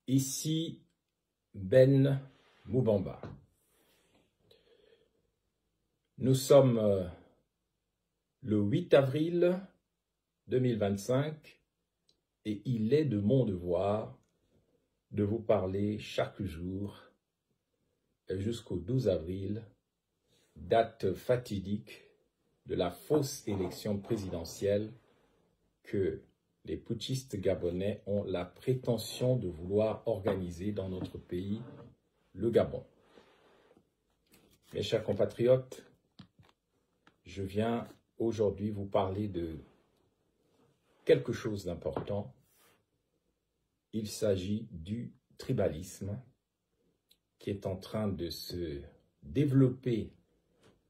Ici Ben Moubamba. Nous sommes le 8 avril 2025 et il est de mon devoir de vous parler chaque jour jusqu'au 12 avril, date fatidique de la fausse élection présidentielle que les putschistes gabonais ont la prétention de vouloir organiser dans notre pays, le Gabon. Mes chers compatriotes, je viens aujourd'hui vous parler de quelque chose d'important. Il s'agit du tribalisme qui est en train de se développer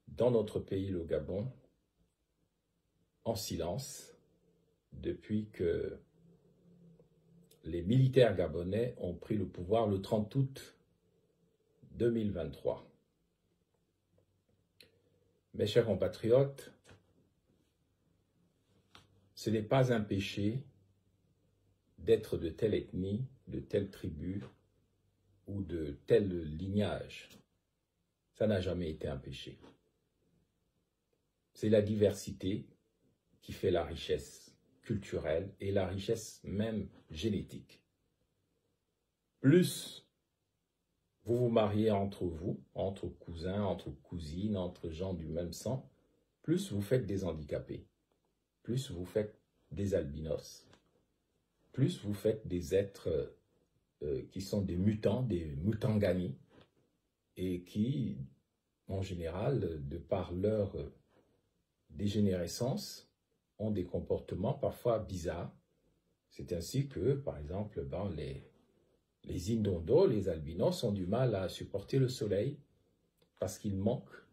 dans notre pays, le Gabon, en silence, depuis que les militaires gabonais ont pris le pouvoir le 30 août 2023. Mes chers compatriotes, ce n'est pas un péché d'être de telle ethnie, de telle tribu ou de tel lignage. Ça n'a jamais été un péché. C'est la diversité qui fait la richesse culturelle et la richesse même génétique. Plus vous vous mariez entre vous, entre cousins, entre cousines, entre gens du même sang, plus vous faites des handicapés, plus vous faites des albinos, plus vous faites des êtres qui sont des mutants, des mutangani, et qui, en général, de par leur dégénérescence, ont des comportements parfois bizarres. C'est ainsi que, par exemple, les Indondo, les albinos, ont du mal à supporter le soleil parce qu'ils manquent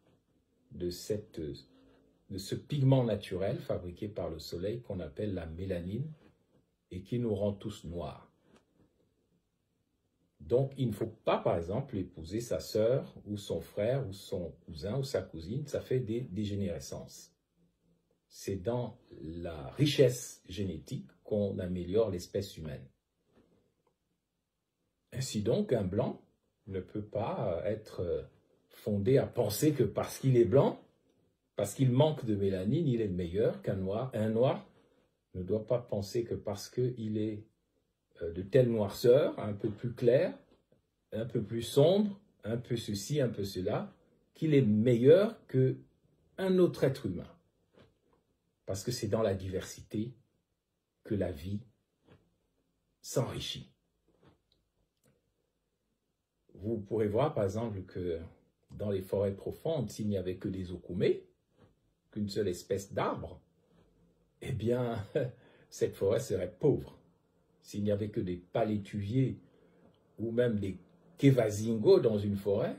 de ce pigment naturel fabriqué par le soleil qu'on appelle la mélanine et qui nous rend tous noirs. Donc, il ne faut pas, par exemple, épouser sa sœur ou son frère ou son cousin ou sa cousine. Ça fait des dégénérescences. C'est dans la richesse génétique qu'on améliore l'espèce humaine. Ainsi donc, un blanc ne peut pas être fondé à penser que parce qu'il est blanc, parce qu'il manque de mélanine, il est meilleur qu'un noir. Un noir ne doit pas penser que parce qu'il est de telle noirceur, un peu plus clair, un peu plus sombre, un peu ceci, un peu cela, qu'il est meilleur qu'un autre être humain. Parce que c'est dans la diversité que la vie s'enrichit. Vous pourrez voir par exemple que dans les forêts profondes, s'il n'y avait que des okoumés, qu'une seule espèce d'arbre, eh bien, cette forêt serait pauvre. S'il n'y avait que des palétuviers ou même des kévazingos dans une forêt,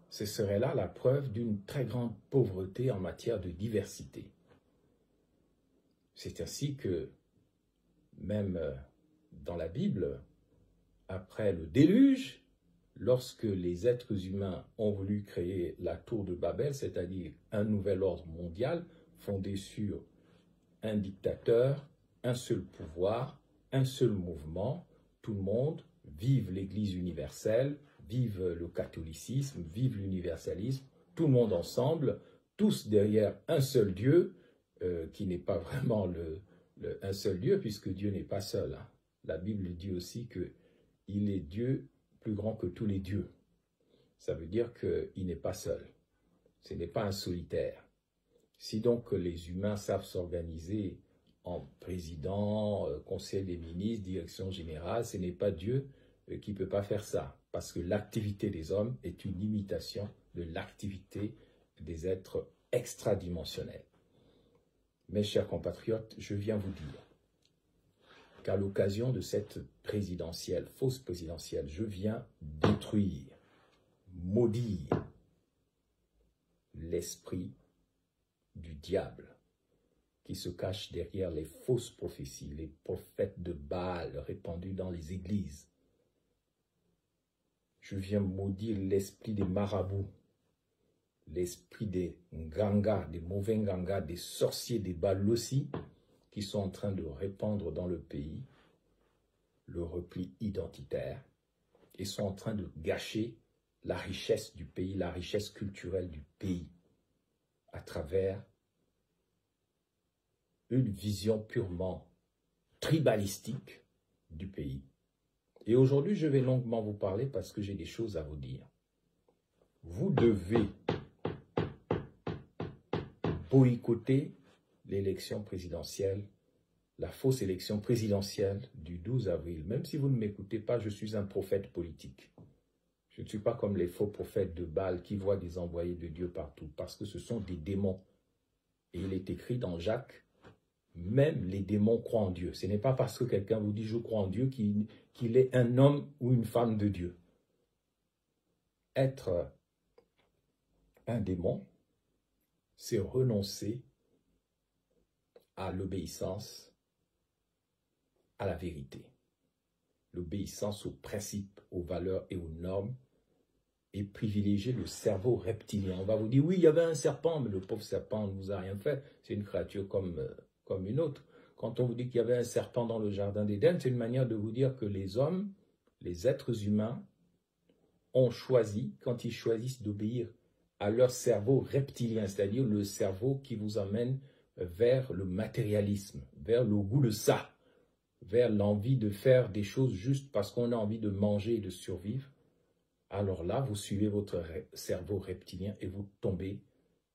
ce serait là la preuve d'une très grande pauvreté en matière de diversité. C'est ainsi que, même dans la Bible, après le déluge, lorsque les êtres humains ont voulu créer la tour de Babel, c'est-à-dire un nouvel ordre mondial fondé sur un dictateur, un seul pouvoir, un seul mouvement, tout le monde, vive l'Église universelle, vive le catholicisme, vive l'universalisme, tout le monde ensemble, tous derrière un seul Dieu, qui n'est pas vraiment un seul Dieu, puisque Dieu n'est pas seul. Hein. La Bible dit aussi qu'il est Dieu plus grand que tous les dieux. Ça veut dire qu'il n'est pas seul. Ce n'est pas un solitaire. Si donc les humains savent s'organiser en président, conseil des ministres, direction générale, ce n'est pas Dieu qui ne peut pas faire ça. Parce que l'activité des hommes est une imitation de l'activité des êtres extradimensionnels. Mes chers compatriotes, je viens vous dire qu'à l'occasion de cette présidentielle, fausse présidentielle, je viens détruire, maudire l'esprit du diable qui se cache derrière les fausses prophéties, les prophètes de Baal répandus dans les églises. Je viens maudire l'esprit des marabouts, l'esprit des ngangas, des mauvais ngangas, des sorciers, des balossis qui sont en train de répandre dans le pays le repli identitaire et sont en train de gâcher la richesse du pays, la richesse culturelle du pays, à travers une vision purement tribalistique du pays. Et aujourd'hui, je vais longuement vous parler parce que j'ai des choses à vous dire. Vous devez boycotter l'élection présidentielle, la fausse élection présidentielle du 12 avril. Même si vous ne m'écoutez pas, je suis un prophète politique. Je ne suis pas comme les faux prophètes de Baal qui voient des envoyés de Dieu partout, parce que ce sont des démons. Et il est écrit dans Jacques, même les démons croient en Dieu. Ce n'est pas parce que quelqu'un vous dit « je crois en Dieu » qu'il est un homme ou une femme de Dieu. Être un démon, c'est renoncer à l'obéissance à la vérité, l'obéissance aux principes, aux valeurs et aux normes, et privilégier le cerveau reptilien. On va vous dire, oui, il y avait un serpent, mais le pauvre serpent ne vous a rien fait. C'est une créature comme une autre. Quand on vous dit qu'il y avait un serpent dans le jardin d'Éden, c'est une manière de vous dire que les hommes, les êtres humains, ont choisi, quand ils choisissent d'obéir à leur cerveau reptilien, c'est-à-dire le cerveau qui vous amène vers le matérialisme, vers le goût de ça, vers l'envie de faire des choses juste parce qu'on a envie de manger et de survivre, alors là, vous suivez votre cerveau reptilien et vous tombez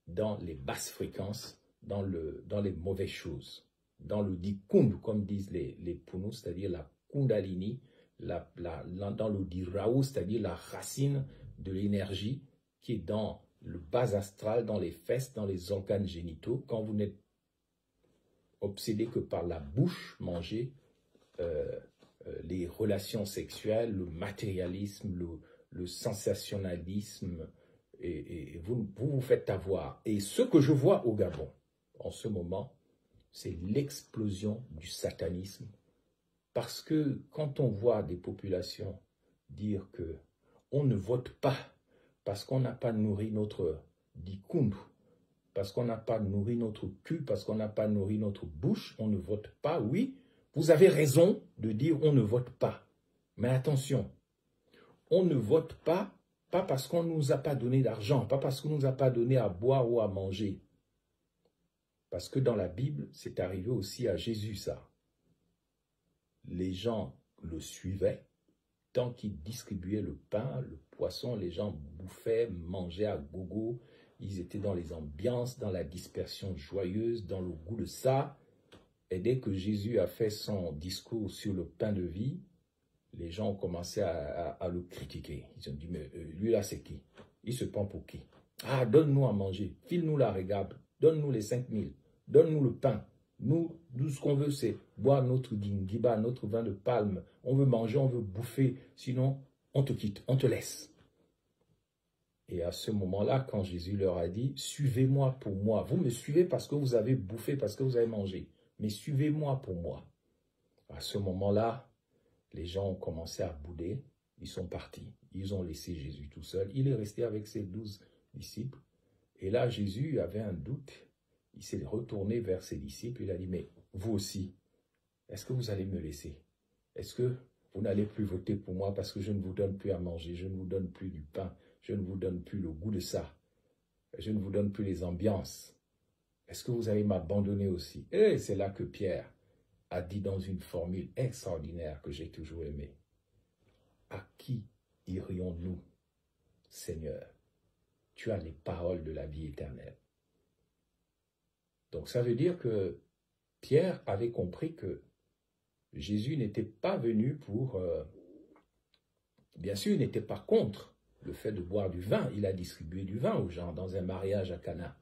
dans les basses fréquences, dans les mauvaises choses, dans le dikund, comme disent les Punus, c'est-à-dire la kundalini, dans le dirao, c'est-à-dire la racine de l'énergie qui est dans le bas astral, dans les fesses, dans les organes génitaux. Quand vous n'êtes obsédé que par la bouche, manger, les relations sexuelles, le matérialisme, le sensationnalisme, et vous faites avoir. Et ce que je vois au Gabon, en ce moment, c'est l'explosion du satanisme. Parce que quand on voit des populations dire que on ne vote pas parce qu'on n'a pas nourri notre dikund, parce qu'on n'a pas nourri notre cul, parce qu'on n'a pas nourri notre bouche, on ne vote pas, oui, vous avez raison de dire on ne vote pas. Mais attention, on ne vote pas parce qu'on ne nous a pas donné d'argent, pas parce qu'on ne nous a pas donné à boire ou à manger. Parce que dans la Bible, c'est arrivé aussi à Jésus, ça. Les gens le suivaient, tant qu'il distribuait le pain, le poisson, les gens bouffaient, mangeaient à gogo, ils étaient dans les ambiances, dans la dispersion joyeuse, dans le goût de ça. Et dès que Jésus a fait son discours sur le pain de vie, les gens ont commencé à le critiquer. Ils ont dit, mais lui là c'est qui? Il se prend pour qui? Ah, donne-nous à manger, file-nous la régabe, donne-nous les 5000, donne-nous le pain. Nous, ce qu'on veut, c'est boire notre dingiba, notre vin de palme. On veut manger, on veut bouffer, sinon on te quitte, on te laisse. Et à ce moment-là, quand Jésus leur a dit, suivez-moi pour moi. Vous me suivez parce que vous avez bouffé, parce que vous avez mangé. Mais suivez-moi pour moi. À ce moment-là, les gens ont commencé à bouder, ils sont partis, ils ont laissé Jésus tout seul. Il est resté avec ses 12 disciples. Et là, Jésus avait un doute. Il s'est retourné vers ses disciples. Il a dit, mais vous aussi, est-ce que vous allez me laisser? Est-ce que vous n'allez plus voter pour moi parce que je ne vous donne plus à manger, je ne vous donne plus du pain, je ne vous donne plus le goût de ça, je ne vous donne plus les ambiances? Est-ce que vous allez m'abandonner aussi? Et c'est là que Pierre a dit dans une formule extraordinaire que j'ai toujours aimée. À qui irions-nous, Seigneur? Tu as les paroles de la vie éternelle. Donc ça veut dire que Pierre avait compris que Jésus n'était pas venu pour... bien sûr, il n'était pas contre le fait de boire du vin. Il a distribué du vin aux gens dans un mariage à Cana.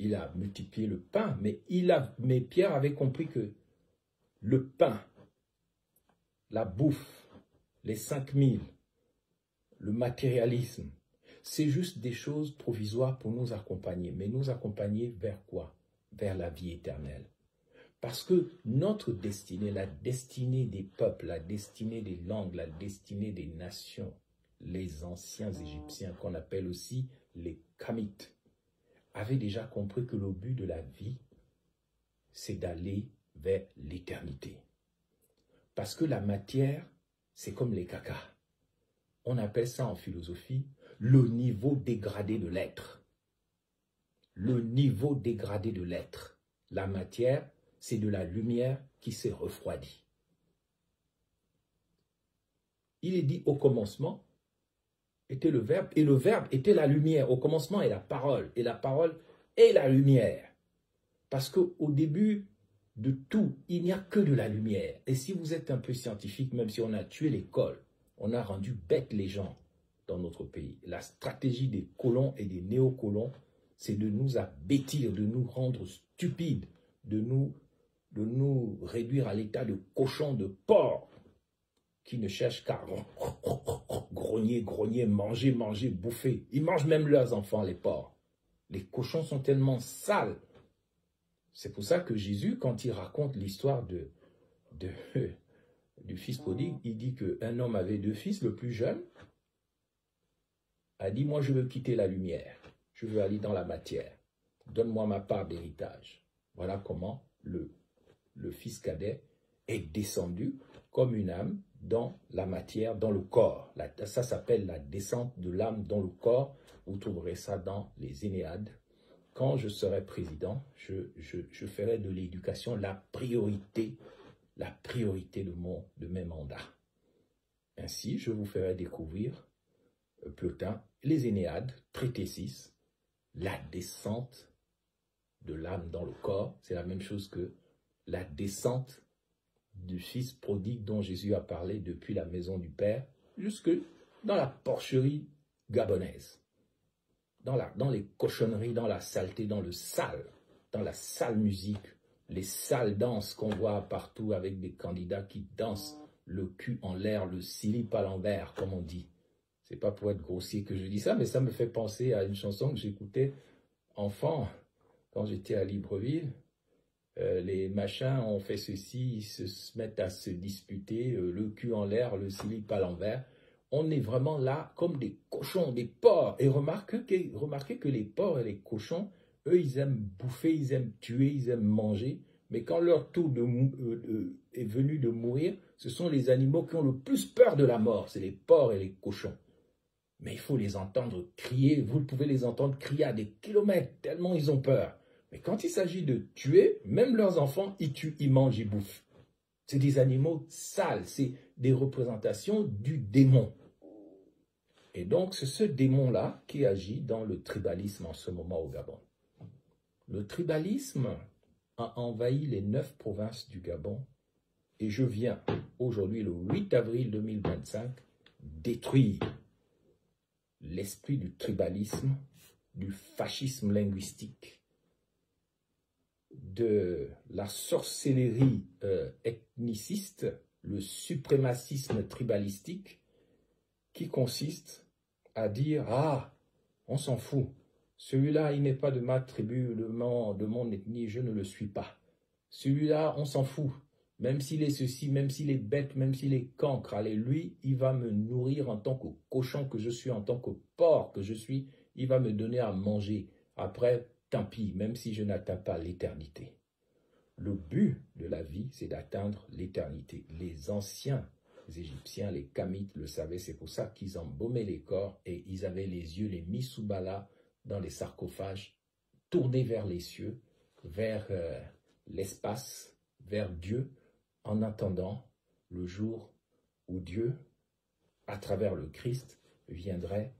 Il a multiplié le pain, mais Pierre avait compris que le pain, la bouffe, les 5000, le matérialisme, c'est juste des choses provisoires pour nous accompagner. Mais nous accompagner vers quoi? Vers la vie éternelle. Parce que notre destinée, la destinée des peuples, la destinée des langues, la destinée des nations, les anciens Égyptiens, qu'on appelle aussi les Kamites, avaient déjà compris que le but de la vie, c'est d'aller vers l'éternité. Parce que la matière, c'est comme les caca. On appelle ça en philosophie le niveau dégradé de l'être. Le niveau dégradé de l'être. La matière, c'est de la lumière qui s'est refroidie. Il est dit au commencement était le Verbe, et le Verbe était la lumière. Au commencement est la parole est la lumière. Parce qu'au début de tout, il n'y a que de la lumière. Et si vous êtes un peu scientifique, même si on a tué l'école, on a rendu bêtes les gens dans notre pays. La stratégie des colons et des néocolons, c'est de nous abêtir, de nous rendre stupides, de nous réduire à l'état de cochons, de porcs, qui ne cherchent qu'à grogner, grogner, manger, manger, bouffer. Ils mangent même leurs enfants, les porcs. Les cochons sont tellement sales. C'est pour ça que Jésus, quand il raconte l'histoire du fils prodigue, il dit qu'un homme avait 2 fils, le plus jeune a dit, moi je veux quitter la lumière, je veux aller dans la matière, donne-moi ma part d'héritage. Voilà comment le fils cadet est descendu comme une âme dans la matière, dans le corps. Ça s'appelle la descente de l'âme dans le corps. Vous trouverez ça dans les Énéades. Quand je serai président, je ferai de l'éducation la priorité de mes mandats. Ainsi, je vous ferai découvrir Plotin, les Énéades, traité 6, la descente de l'âme dans le corps. C'est la même chose que la descente du fils prodigue dont Jésus a parlé depuis la maison du Père jusque dans la porcherie gabonaise. Dans les cochonneries, dans la saleté, dans la sale musique, les sales danses qu'on voit partout avec des candidats qui dansent le cul en l'air, le slip à l'envers, comme on dit. C'est pas pour être grossier que je dis ça, mais ça me fait penser à une chanson que j'écoutais enfant, quand j'étais à Libreville. Les machins ont fait ceci, ils se mettent à se disputer, le cul en l'air, le slip à l'envers. On est vraiment là comme des cochons, des porcs. Et remarquez que les porcs et les cochons, eux, ils aiment bouffer, ils aiment tuer, ils aiment manger. Mais quand leur tour est venu de mourir, ce sont les animaux qui ont le plus peur de la mort. C'est les porcs et les cochons. Mais il faut les entendre crier. Vous pouvez les entendre crier à des kilomètres, tellement ils ont peur. Mais quand il s'agit de tuer, même leurs enfants, ils tuent, ils mangent, ils bouffent. C'est des animaux sales, c'est des représentations du démon. Et donc, c'est ce démon-là qui agit dans le tribalisme en ce moment au Gabon. Le tribalisme a envahi les 9 provinces du Gabon et je viens aujourd'hui, le 8 avril 2025, détruire l'esprit du tribalisme, du fascisme linguistique, de la sorcellerie ethniciste, le suprémacisme tribalistique qui consiste à dire « Ah, on s'en fout, celui-là, il n'est pas de ma tribu, de mon ethnie, je ne le suis pas. Celui-là, on s'en fout, même s'il est ceci, même s'il est bête, même s'il est cancre, allez, lui, il va me nourrir en tant que cochon que je suis, en tant que porc que je suis, il va me donner à manger. Après, tant pis, même si je n'atteins pas l'éternité. » Le but de la vie, c'est d'atteindre l'éternité. Les anciens Égyptiens, les Kamites, le savaient, c'est pour ça qu'ils embaumaient les corps et ils avaient les yeux, les misubala, dans les sarcophages, tournés vers les cieux, vers l'espace, vers Dieu, en attendant le jour où Dieu, à travers le Christ, viendrait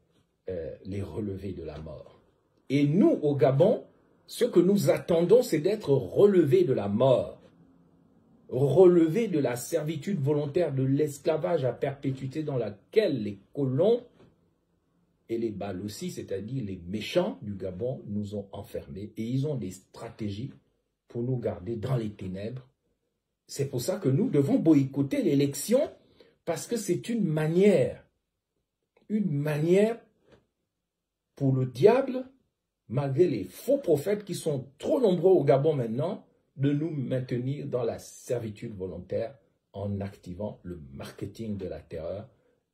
les relever de la mort. Et nous, au Gabon, ce que nous attendons, c'est d'être relevés de la mort, relevés de la servitude volontaire, de l'esclavage à perpétuité dans laquelle les colons et les Balossis, c'est-à-dire les méchants du Gabon, nous ont enfermés. Et ils ont des stratégies pour nous garder dans les ténèbres. C'est pour ça que nous devons boycotter l'élection, parce que c'est une manière pour le diable, malgré les faux prophètes qui sont trop nombreux au Gabon maintenant, de nous maintenir dans la servitude volontaire en activant le marketing de la terreur,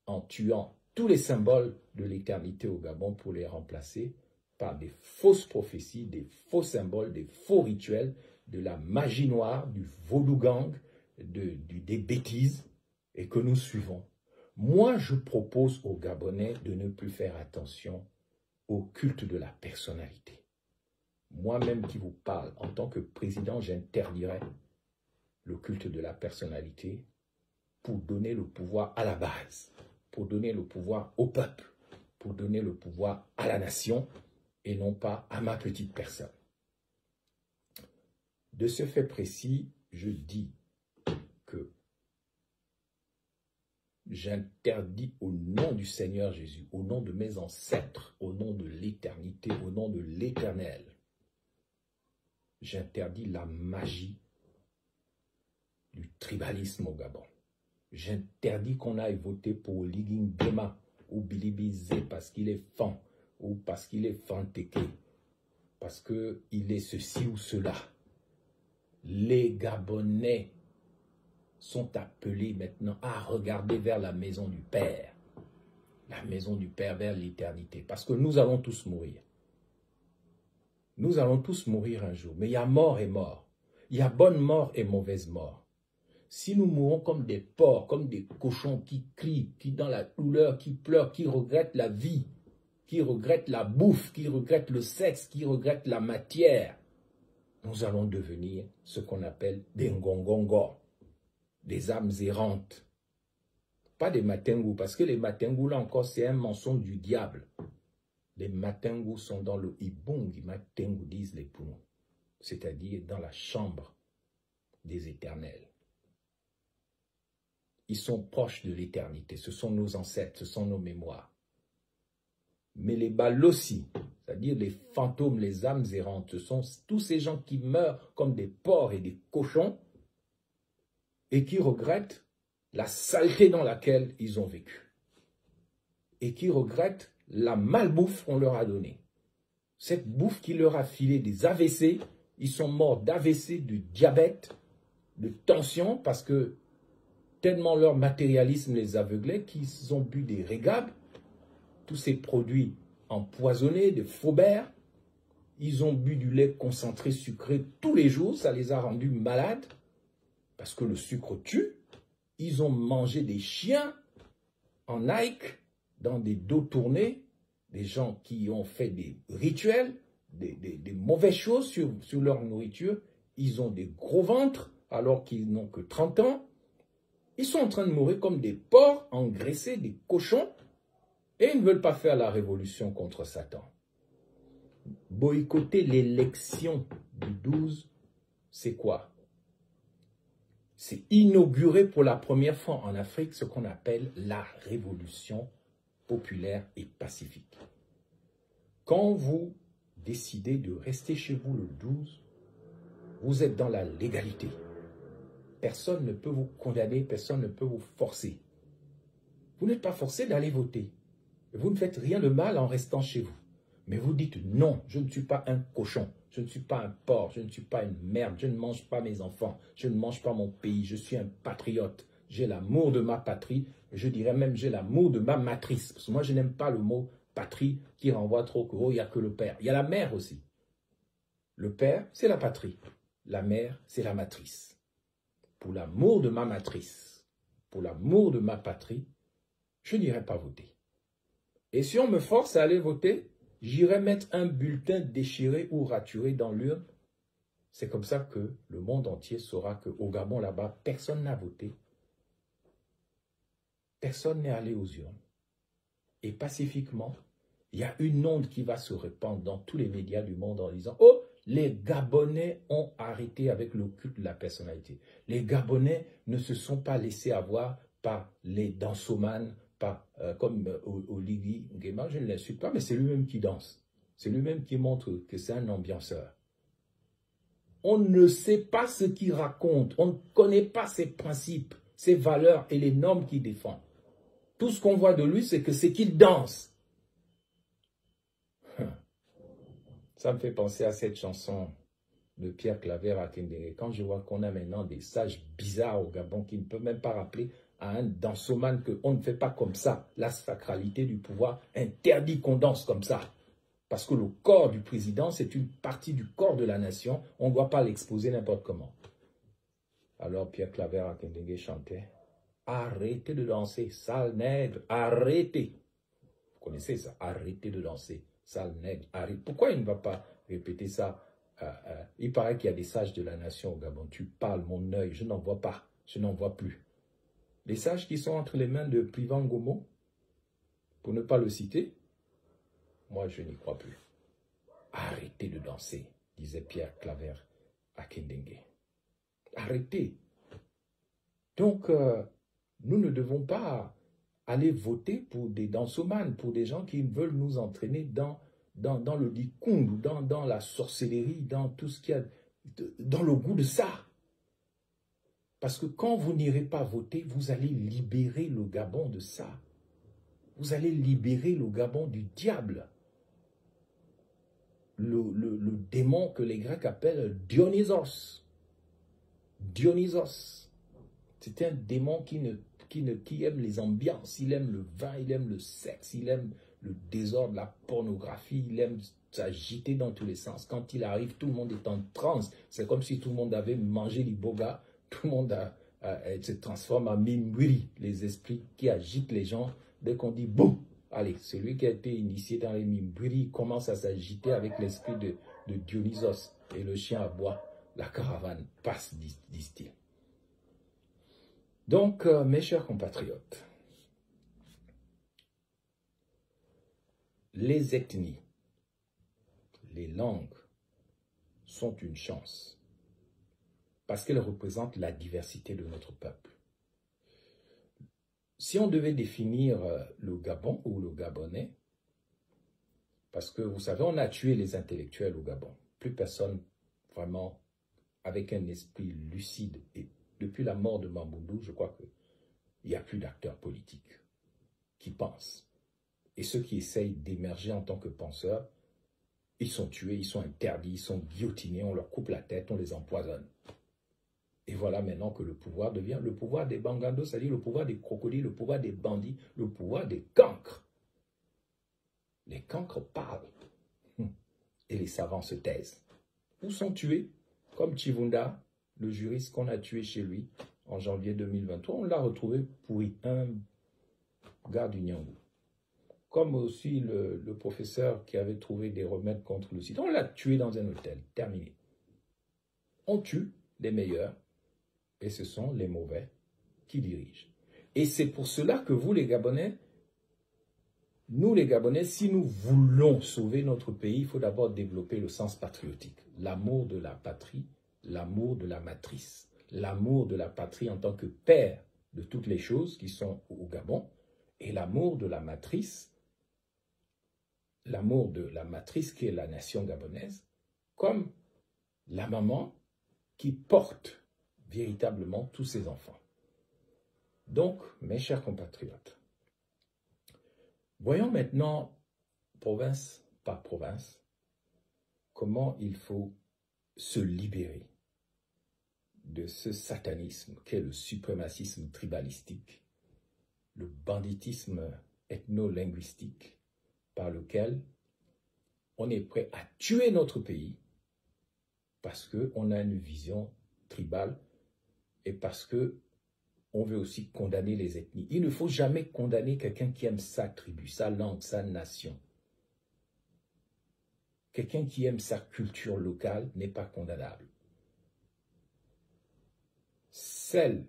en tuant tous les symboles de l'éternité au Gabon pour les remplacer par des fausses prophéties, des faux symboles, des faux rituels, de la magie noire, du vaudou gang, des bêtises et que nous suivons. Moi, je propose aux Gabonais de ne plus faire attention au culte de la personnalité. Moi-même qui vous parle, en tant que président, j'interdirais le culte de la personnalité pour donner le pouvoir à la base, pour donner le pouvoir au peuple, pour donner le pouvoir à la nation et non pas à ma petite personne. De ce fait précis, je dis que j'interdis au nom du Seigneur Jésus, au nom de mes ancêtres, au nom de l'éternité, au nom de l'Éternel, j'interdis la magie du tribalisme au Gabon. J'interdis qu'on aille voter pour Oligui Nguema ou Bilibizé parce qu'il est fan ou parce qu'il est fantéké, parce qu'il est ceci ou cela. Les Gabonais sont appelés maintenant à regarder vers la maison du Père. La maison du Père vers l'éternité. Parce que nous allons tous mourir. Nous allons tous mourir un jour. Mais il y a mort et mort. Il y a bonne mort et mauvaise mort. Si nous mourons comme des porcs, comme des cochons qui crient, qui dans la douleur, qui pleurent, qui regrettent la vie, qui regrettent la bouffe, qui regrettent le sexe, qui regrettent la matière, nous allons devenir ce qu'on appelle des ngongongo, des âmes errantes. Pas des matengu, parce que les matengu, là encore, c'est un mensonge du diable. Les matengu sont dans le ibungi, matengu disent les poumons, c'est-à-dire dans la chambre des éternels. Ils sont proches de l'éternité, ce sont nos ancêtres, ce sont nos mémoires. Mais les balossi, c'est-à-dire les fantômes, les âmes errantes, ce sont tous ces gens qui meurent comme des porcs et des cochons et qui regrettent la saleté dans laquelle ils ont vécu et qui regrettent la malbouffe qu'on leur a donnée. Cette bouffe qui leur a filé des AVC, ils sont morts d'AVC, de diabète, de tension parce que tellement leur matérialisme les aveuglait qu'ils ont bu des régabes, tous ces produits empoisonnés, de faubert. Ils ont bu du lait concentré sucré tous les jours, ça les a rendus malades, parce que le sucre tue. Ils ont mangé des chiens en Nike, dans des dos tournés, des gens qui ont fait des rituels, des mauvaises choses sur leur nourriture. Ils ont des gros ventres, alors qu'ils n'ont que 30 ans. Ils sont en train de mourir comme des porcs engraissés, des cochons, et ils ne veulent pas faire la révolution contre Satan. Boycotter l'élection du 12, c'est quoi? C'est inaugurer pour la première fois en Afrique ce qu'on appelle la révolution populaire et pacifique. Quand vous décidez de rester chez vous le 12, vous êtes dans la légalité. Personne ne peut vous condamner, personne ne peut vous forcer. Vous n'êtes pas forcé d'aller voter. Vous ne faites rien de mal en restant chez vous. Mais vous dites non, je ne suis pas un cochon, je ne suis pas un porc, je ne suis pas une merde, je ne mange pas mes enfants, je ne mange pas mon pays, je suis un patriote. J'ai l'amour de ma patrie, je dirais même j'ai l'amour de ma matrice. Parce que moi je n'aime pas le mot patrie qui renvoie trop que oh, il n'y a que le père. Il y a la mère aussi. Le père, c'est la patrie. La mère, c'est la matrice. Pour l'amour de ma matrice, pour l'amour de ma patrie, je n'irai pas voter. Et si on me force à aller voter, j'irai mettre un bulletin déchiré ou raturé dans l'urne. C'est comme ça que le monde entier saura qu'au Gabon, là-bas, personne n'a voté. Personne n'est allé aux urnes. Et pacifiquement, il y a une onde qui va se répandre dans tous les médias du monde en disant « Oh, les Gabonais ont arrêté avec le culte de la personnalité. Les Gabonais ne se sont pas laissés avoir par les dansomanes, comme Oligui Nguema, je ne l'insulte pas, mais c'est lui-même qui danse. C'est lui-même qui montre que c'est un ambianceur. On ne sait pas ce qu'il raconte, on ne connaît pas ses principes, ses valeurs et les normes qu'il défend. Tout ce qu'on voit de lui, c'est qu'il danse. Ça me fait penser à cette chanson de Pierre Claver à Kendere. Quand je vois qu'on a maintenant des sages bizarres au Gabon qui ne peuvent même pas rappeler à un dansomane qu'on ne fait pas comme ça. La sacralité du pouvoir interdit qu'on danse comme ça. Parce que le corps du président, c'est une partie du corps de la nation. On ne doit pas l'exposer n'importe comment. Alors Pierre Claver à Kendenge chantait « Arrêtez de danser, sale nègre, arrêtez !» Vous connaissez ça, « Arrêtez de danser, sale nègre, arrêtez !» Pourquoi il ne va pas répéter ça? Il paraît qu'il y a des sages de la nation au Gabon. Tu parles, mon œil, je n'en vois pas, je n'en vois plus. Les sages qui sont entre les mains de Privan Gomo, pour ne pas le citer, moi je n'y crois plus. Arrêtez de danser, disait Pierre Claver à Kendenge. Arrêtez. Donc, nous ne devons pas aller voter pour des dansomanes, pour des gens qui veulent nous entraîner dans le dikung, dans la sorcellerie, dans tout ce qu'il y a, dans le goût de ça. Parce que quand vous n'irez pas voter, vous allez libérer le Gabon de ça. Vous allez libérer le Gabon du diable. Le démon que les Grecs appellent Dionysos. Dionysos. C'est un démon qui aime les ambiances, il aime le vin, il aime le sexe, il aime le désordre, la pornographie, il aime s'agiter dans tous les sens. Quand il arrive, tout le monde est en transe. C'est comme si tout le monde avait mangé l'iboga, tout le monde se transforme en mimburi, les esprits qui agitent les gens. Dès qu'on dit boum, allez, celui qui a été initié dans les mimburi commence à s'agiter avec l'esprit de Dionysos et le chien aboie. La caravane passe, disent-ils. Donc, mes chers compatriotes, les ethnies, les langues sont une chance parce qu'elles représentent la diversité de notre peuple. Si on devait définir le Gabon ou le Gabonais, parce que vous savez, on a tué les intellectuels au Gabon. Plus personne vraiment avec un esprit lucide. Et depuis la mort de Mamboundou, je crois qu'il n'y a plus d'acteurs politiques qui pensent. Et ceux qui essayent d'émerger en tant que penseurs, ils sont tués, ils sont interdits, ils sont guillotinés, on leur coupe la tête, on les empoisonne. Et voilà maintenant que le pouvoir devient le pouvoir des bangandos, c'est-à-dire le pouvoir des crocodiles, le pouvoir des bandits, le pouvoir des cancres. Les cancres parlent et les savants se taisent. Ou sont tués, comme Chivunda, le juriste qu'on a tué chez lui en janvier 2023, on l'a retrouvé pourri, un gars du Nyangou. Comme aussi le professeur qui avait trouvé des remèdes contre le sida, on l'a tué dans un hôtel, terminé. On tue les meilleurs et ce sont les mauvais qui dirigent. Et c'est pour cela que vous les Gabonais, nous les Gabonais, si nous voulons sauver notre pays, il faut d'abord développer le sens patriotique, l'amour de la patrie, l'amour de la matrice, l'amour de la patrie en tant que père de toutes les choses qui sont au Gabon, et l'amour de la matrice qui est la nation gabonaise, comme la maman qui porte véritablement tous ses enfants. Donc, mes chers compatriotes, voyons maintenant, province par province, comment il faut se libérer de ce satanisme qu'est le suprémacisme tribalistique, le banditisme ethno-linguistique par lequel on est prêt à tuer notre pays parce qu'on a une vision tribale et parce qu'on veut aussi condamner les ethnies. Il ne faut jamais condamner quelqu'un qui aime sa tribu, sa langue, sa nation. Quelqu'un qui aime sa culture locale n'est pas condamnable. Celle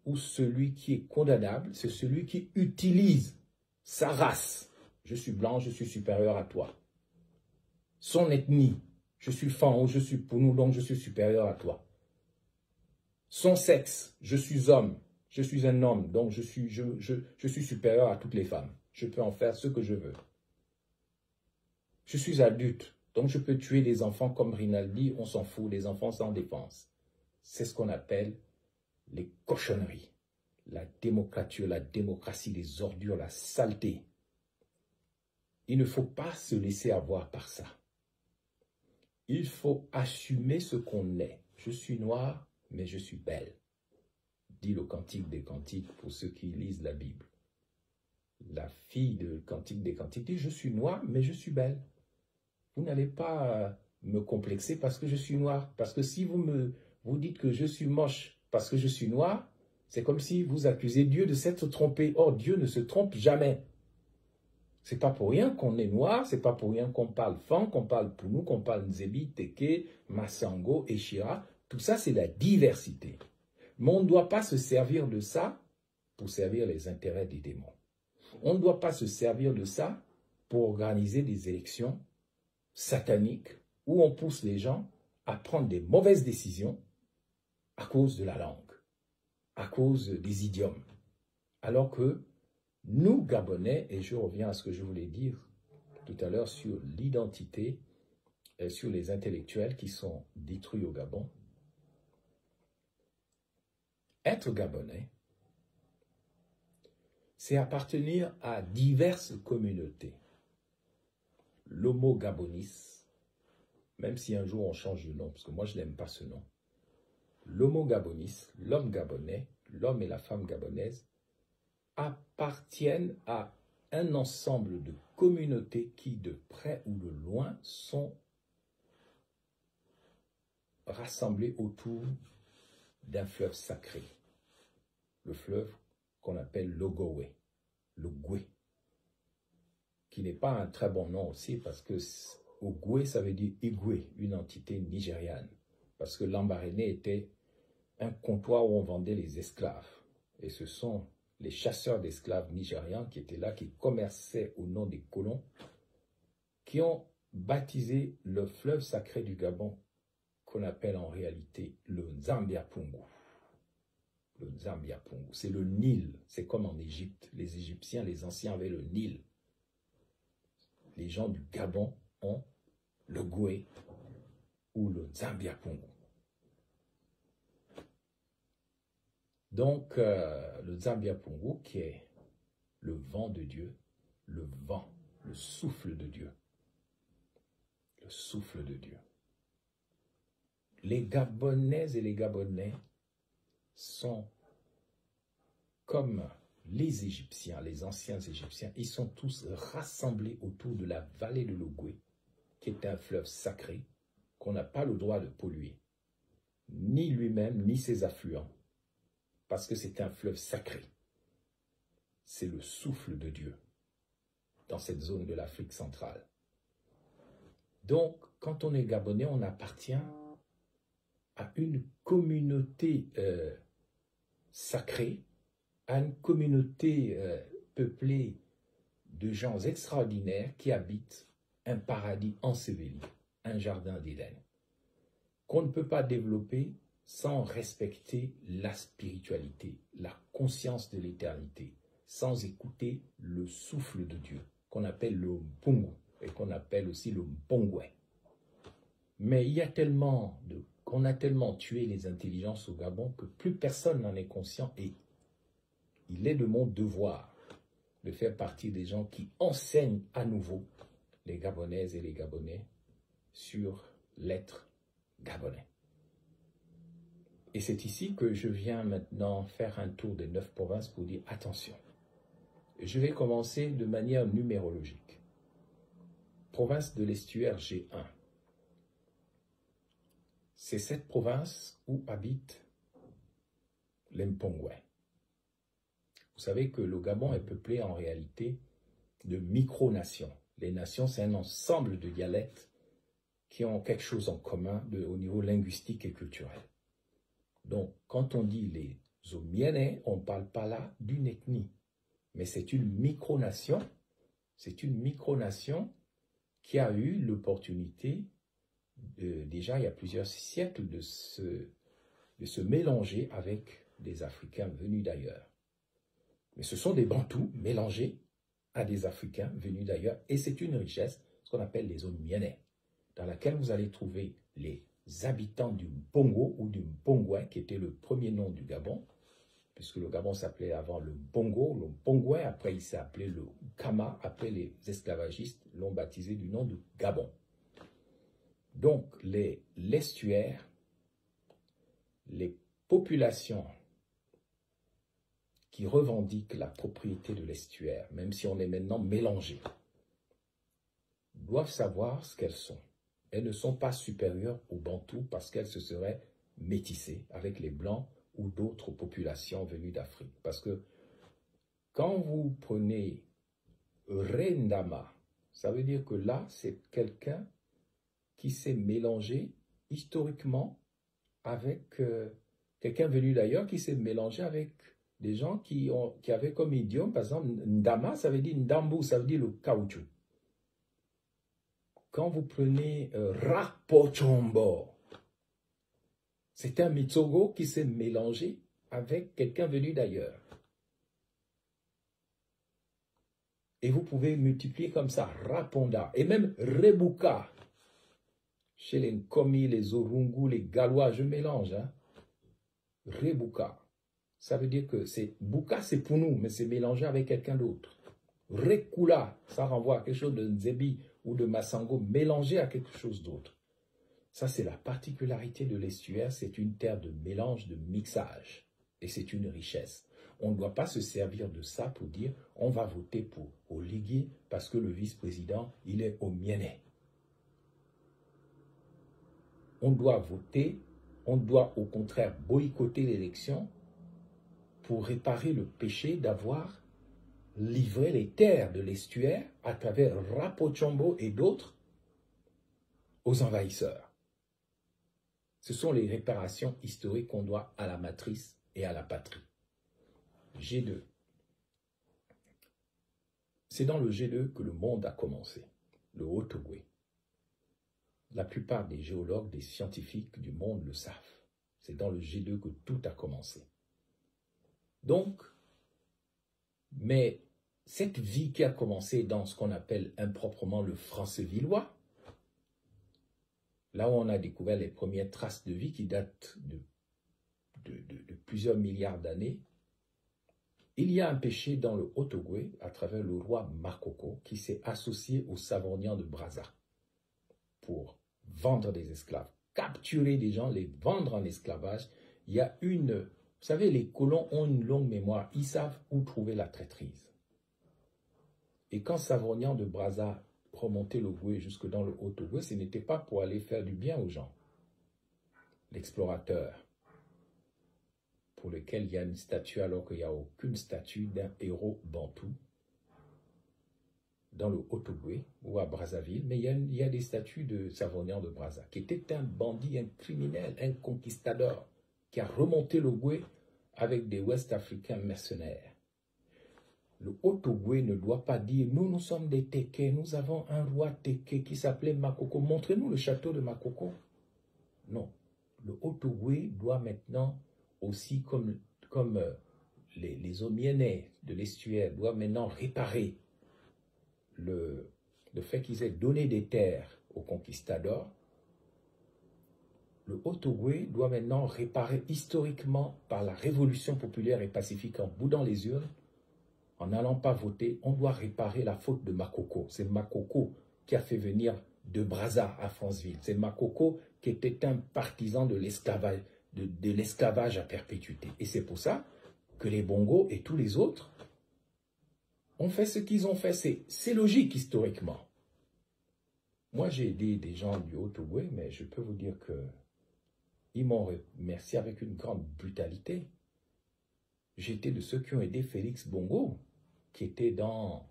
ou celui qui est condamnable, c'est celui qui utilise sa race. Je suis blanc, je suis supérieur à toi. Son ethnie, je suis Fan, je suis Pounou, donc je suis supérieur à toi. Son sexe, je suis homme, je suis un homme, donc je suis supérieur à toutes les femmes. Je peux en faire ce que je veux. Je suis adulte, donc je peux tuer des enfants comme Rinaldi, on s'en fout, des enfants sans défense. C'est ce qu'on appelle les cochonneries, la démocrature, la démocratie des ordures, la saleté. Il ne faut pas se laisser avoir par ça. Il faut assumer ce qu'on est. Je suis noir, mais je suis belle. Dit le Cantique des Cantiques pour ceux qui lisent la Bible. La fille de Cantique des Cantiques dit « Je suis noire, mais je suis belle. » Vous n'allez pas me complexer parce que je suis noir. Parce que si vous dites que je suis moche parce que je suis noir, c'est comme si vous accusez Dieu de s'être trompé. Or, Dieu ne se trompe jamais. C'est pas pour rien qu'on est noir, c'est pas pour rien qu'on parle Fan, qu'on parle Punu, qu'on parle Nzebi, Teke, Masango, Eshira. Tout ça, c'est la diversité. Mais on ne doit pas se servir de ça pour servir les intérêts des démons. On ne doit pas se servir de ça pour organiser des élections sataniques où on pousse les gens à prendre des mauvaises décisions à cause de la langue, à cause des idiomes. Alors que nous, Gabonais, et je reviens à ce que je voulais dire tout à l'heure sur l'identité et sur les intellectuels qui sont détruits au Gabon, être Gabonais, c'est appartenir à diverses communautés. L'homo gabonis, même si un jour on change de nom, parce que moi je n'aime pas ce nom, l'homo gabonis, l'homme gabonais, l'homme et la femme gabonaise, appartiennent à un ensemble de communautés qui, de près ou de loin, sont rassemblées autour d'un fleuve sacré, le fleuve qu'on appelle l'Ogowe, l'Ogwe, qui n'est pas un très bon nom aussi parce que Ogwe, ça veut dire Igwe, une entité nigériane, parce que Lambaréné était un comptoir où on vendait les esclaves, et ce sont les chasseurs d'esclaves nigérians qui étaient là, qui commerçaient au nom des colons, qui ont baptisé le fleuve sacré du Gabon, qu'on appelle en réalité le Nzambiapungu. Le Nzambiapungu, c'est le Nil, c'est comme en Égypte. Les Égyptiens, les anciens avaient le Nil. Les gens du Gabon ont le Goué ou le Nzambiapungu. Donc, le Nzambiapungu, qui est le vent de Dieu, le vent, le souffle de Dieu. Le souffle de Dieu. Les Gabonaises et les Gabonais sont comme les Égyptiens, les anciens Égyptiens. Ils sont tous rassemblés autour de la vallée de l'Ogwe, qui est un fleuve sacré qu'on n'a pas le droit de polluer, ni lui-même, ni ses affluents, parce que c'est un fleuve sacré. C'est le souffle de Dieu dans cette zone de l'Afrique centrale. Donc, quand on est Gabonais, on appartient à une communauté sacrée, à une communauté peuplée de gens extraordinaires qui habitent un paradis enseveli, un jardin d'Éden, qu'on ne peut pas développer sans respecter la spiritualité, la conscience de l'éternité, sans écouter le souffle de Dieu, qu'on appelle le Mpungu et qu'on appelle aussi le Mpongwe. Mais il y a on a tellement tué les intelligences au Gabon que plus personne n'en est conscient, et il est de mon devoir de faire partie des gens qui enseignent à nouveau les Gabonaises et les Gabonais sur l'être gabonais. Et c'est ici que je viens maintenant faire un tour des 9 provinces pour dire attention. Je vais commencer de manière numérologique. Province de l'estuaire G1. C'est cette province où habitent les Mpongwe. Vous savez que le Gabon est peuplé en réalité de micro-nations. Les nations, c'est un ensemble de dialectes qui ont quelque chose en commun au niveau linguistique et culturel. Donc, quand on dit les Omienais, on ne parle pas là d'une ethnie, mais c'est une micronation. C'est une micronation qui a eu l'opportunité, déjà il y a plusieurs siècles, de se mélanger avec des Africains venus d'ailleurs. Mais ce sont des Bantous mélangés à des Africains venus d'ailleurs, et c'est une richesse, ce qu'on appelle les Omienais, dans laquelle vous allez trouver les habitants du Bongo ou du Mpongwe, qui était le premier nom du Gabon, puisque le Gabon s'appelait avant le Bongo, le Mpongwe, après il s'est appelé le Kama, après les esclavagistes l'ont baptisé du nom de Gabon. Donc l'estuaire, les populations qui revendiquent la propriété de l'estuaire, même si on est maintenant mélangé, doivent savoir ce qu'elles sont. Elles ne sont pas supérieures aux Bantous parce qu'elles se seraient métissées avec les Blancs ou d'autres populations venues d'Afrique. Parce que quand vous prenez Rendama, ça veut dire que là, c'est quelqu'un qui s'est mélangé historiquement avec quelqu'un venu d'ailleurs, qui s'est mélangé avec des gens qui avaient comme idiome, par exemple, Ndama, ça veut dire Ndambu, ça veut dire le caoutchouc. Quand vous prenez Rapochombo, c'est un Mitsogo qui s'est mélangé avec quelqu'un venu d'ailleurs. Et vous pouvez multiplier comme ça, Raponda, et même Rebuka. Chez les Nkomi, les Orungu, les Galois, je mélange. Hein? Rebuka. Ça veut dire que c'est Buka, c'est pour nous, mais c'est mélangé avec quelqu'un d'autre. Rekula, ça renvoie à quelque chose de Nzebi ou de Massango, mélangé à quelque chose d'autre. Ça, c'est la particularité de l'estuaire, c'est une terre de mélange, de mixage. Et c'est une richesse. On ne doit pas se servir de ça pour dire on va voter pour Oligui parce que le vice-président, il est au Mienné. On doit voter, on doit au contraire boycotter l'élection pour réparer le péché d'avoir livré les terres de l'estuaire à travers Rapochombo et d'autres aux envahisseurs. Ce sont les réparations historiques qu'on doit à la matrice et à la patrie. G2. C'est dans le G2 que le monde a commencé, le Haut-Ogooué. La plupart des géologues, des scientifiques du monde le savent. C'est dans le G2 que tout a commencé. Donc, mais cette vie qui a commencé dans ce qu'on appelle improprement le Francevillois, là où on a découvert les premières traces de vie qui datent de plusieurs milliards d'années, il y a un péché dans le Haut-Ogooué à travers le roi Makoko qui s'est associé aux Savonians de Brazza pour vendre des esclaves, capturer des gens, les vendre en esclavage. Il y a vous savez, les colons ont une longue mémoire, ils savent où trouver la traîtrise. Et quand Savonian de Brazza remontait l'Ogooué jusque dans le Haut-Ogooué, ce n'était pas pour aller faire du bien aux gens. L'explorateur, pour lequel il y a une statue alors qu'il n'y a aucune statue d'un héros bantou dans le Haut-Ogooué ou à Brazzaville, mais il y a des statues de Savonian de Brazza, qui était un bandit, un criminel, un conquistador, qui a remonté l'Ogooué avec des Ouest-Africains mercenaires. Le Haut-Ogooué ne doit pas dire « Nous sommes des Téké, nous avons un roi Téké qui s'appelait Makoko. Montrez-nous le château de Makoko. » Non. Le Haut-Ogooué doit maintenant aussi, comme les Omienais de l'estuaire, doivent maintenant réparer le fait qu'ils aient donné des terres aux conquistadors. Le Haut-Ogooué doit maintenant réparer historiquement par la révolution populaire et pacifique en boudant les urnes, en n'allant pas voter, on doit réparer la faute de Makoko. C'est Makoko qui a fait venir de Brazza à Franceville. C'est Makoko qui était un partisan de l'esclavage, de l'esclavage à perpétuité. Et c'est pour ça que les Bongos et tous les autres ont fait ce qu'ils ont fait. C'est logique historiquement. Moi, j'ai aidé des gens du Haut-Ogooué, mais je peux vous dire que ils m'ont remercié avec une grande brutalité. J'étais de ceux qui ont aidé Félix Bongo, qui était dans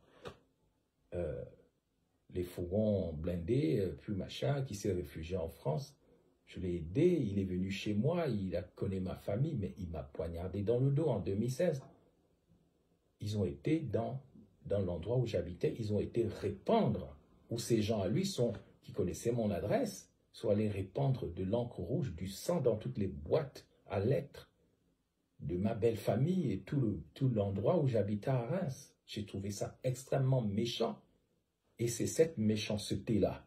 les fourgons blindés, puis machin, qui s'est réfugié en France. Je l'ai aidé, il est venu chez moi, il a connu ma famille, mais il m'a poignardé dans le dos en 2016. Ils ont été dans l'endroit où j'habitais, ils ont été répandre, où ces gens à lui qui connaissaient mon adresse, sont allés répandre de l'encre rouge, du sang dans toutes les boîtes à lettres de ma belle famille et tout l'endroit où j'habitais à Reims. J'ai trouvé ça extrêmement méchant. Et c'est cette méchanceté-là,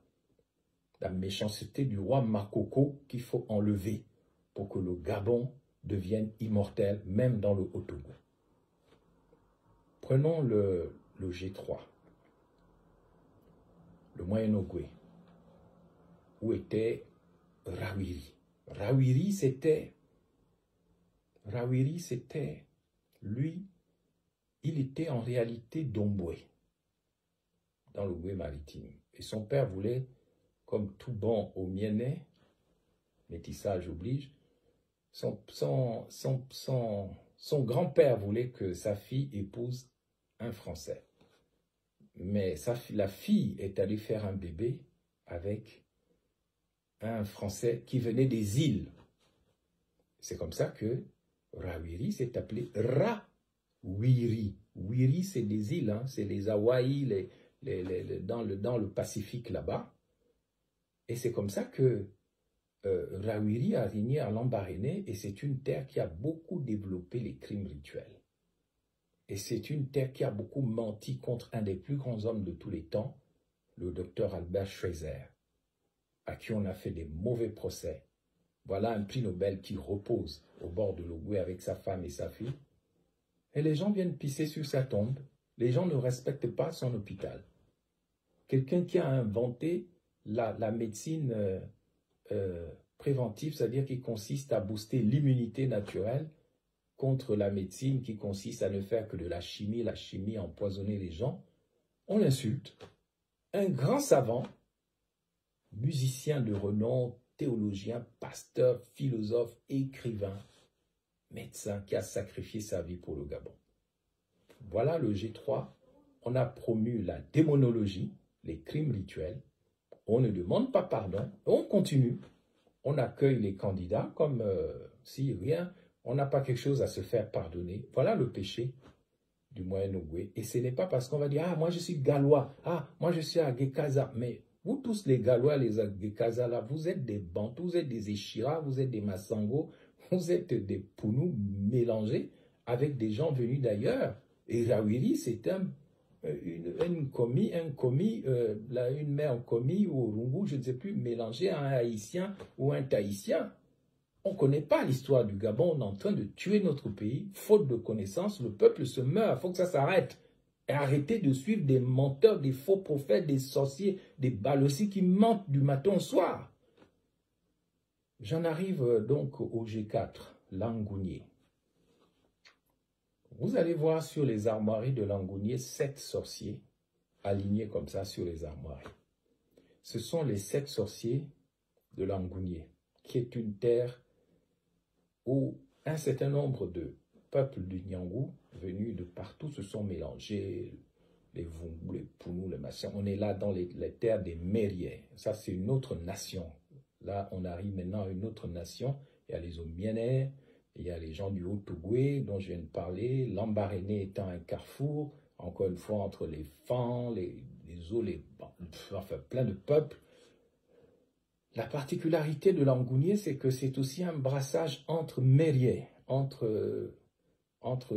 la méchanceté du roi Makoko qu'il faut enlever pour que le Gabon devienne immortel, même dans le Haut-Ogooué. Prenons le G3, le Moyen-Ogooué, où était Rawiri. Rawiri, c'était, lui, il était en réalité Domboué, dans le Ogooué maritime. Et son père voulait, comme tout bon Omienais, métissage oblige, Son grand-père voulait que sa fille épouse un Français. Mais la fille est allée faire un bébé avec un Français qui venait des îles. C'est comme ça que Rawiri s'est appelé Rawiri. Wiri, c'est des îles, hein, c'est les Hawaï, dans le Pacifique là-bas. Et c'est comme ça que Rawiri a régné à Lambaréné, et c'est une terre qui a beaucoup développé les crimes rituels. Et c'est une terre qui a beaucoup menti contre un des plus grands hommes de tous les temps, le docteur Albert Schweitzer, à qui on a fait des mauvais procès. Voilà un prix Nobel qui repose au bord de l'Ogooué avec sa femme et sa fille. Et les gens viennent pisser sur sa tombe. Les gens ne respectent pas son hôpital. Quelqu'un qui a inventé la médecine préventive, c'est-à-dire qui consiste à booster l'immunité naturelle contre la médecine qui consiste à ne faire que de la chimie empoisonner les gens, on l'insulte. Un grand savant, musicien de renom, théologien, pasteur, philosophe, écrivain, médecin qui a sacrifié sa vie pour le Gabon. Voilà le G3. On a promu la démonologie, les crimes rituels. On ne demande pas pardon, on continue. On accueille les candidats comme si rien, on n'a pas quelque chose à se faire pardonner. Voilà le péché du Moyen-Ogooué. Et ce n'est pas parce qu'on va dire, ah, moi je suis Gallois, ah, moi je suis Agekaza. Mais vous tous les Gallois, les Agekaza, là, vous êtes des Bantous, vous êtes des Échira, vous êtes des Massango, vous êtes des Pounous mélangés avec des gens venus d'ailleurs. Et Rawiri, c'est une mère commis ou Rungu, je ne sais plus, mélangée à un Haïtien ou un Tahitien. On ne connaît pas l'histoire du Gabon, on est en train de tuer notre pays, faute de connaissances, le peuple se meurt, il faut que ça s'arrête. Et arrêtez de suivre des menteurs, des faux prophètes, des sorciers, des balossis qui mentent du matin au soir. J'en arrive donc au G4, Langounier. Vous allez voir sur les armoiries de Langounier 7 sorciers alignés comme ça sur les armoiries. Ce sont les 7 sorciers de Langounier, qui est une terre où un certain nombre de peuples du Nyangou, venus de partout, se sont mélangés, les Vungu, les Pounous, les Massiens. On est là dans les terres des Mériers. Ça, c'est une autre nation. Là, on arrive maintenant à une autre nation. Il y a les Omienais, il y a les gens du Haut-Ogooué dont je viens de parler, Lambaréné étant un carrefour, encore une fois, entre les Fans, les Os, enfin, plein de peuples. La particularité de Langounier, c'est que c'est aussi un brassage entre mériers, entre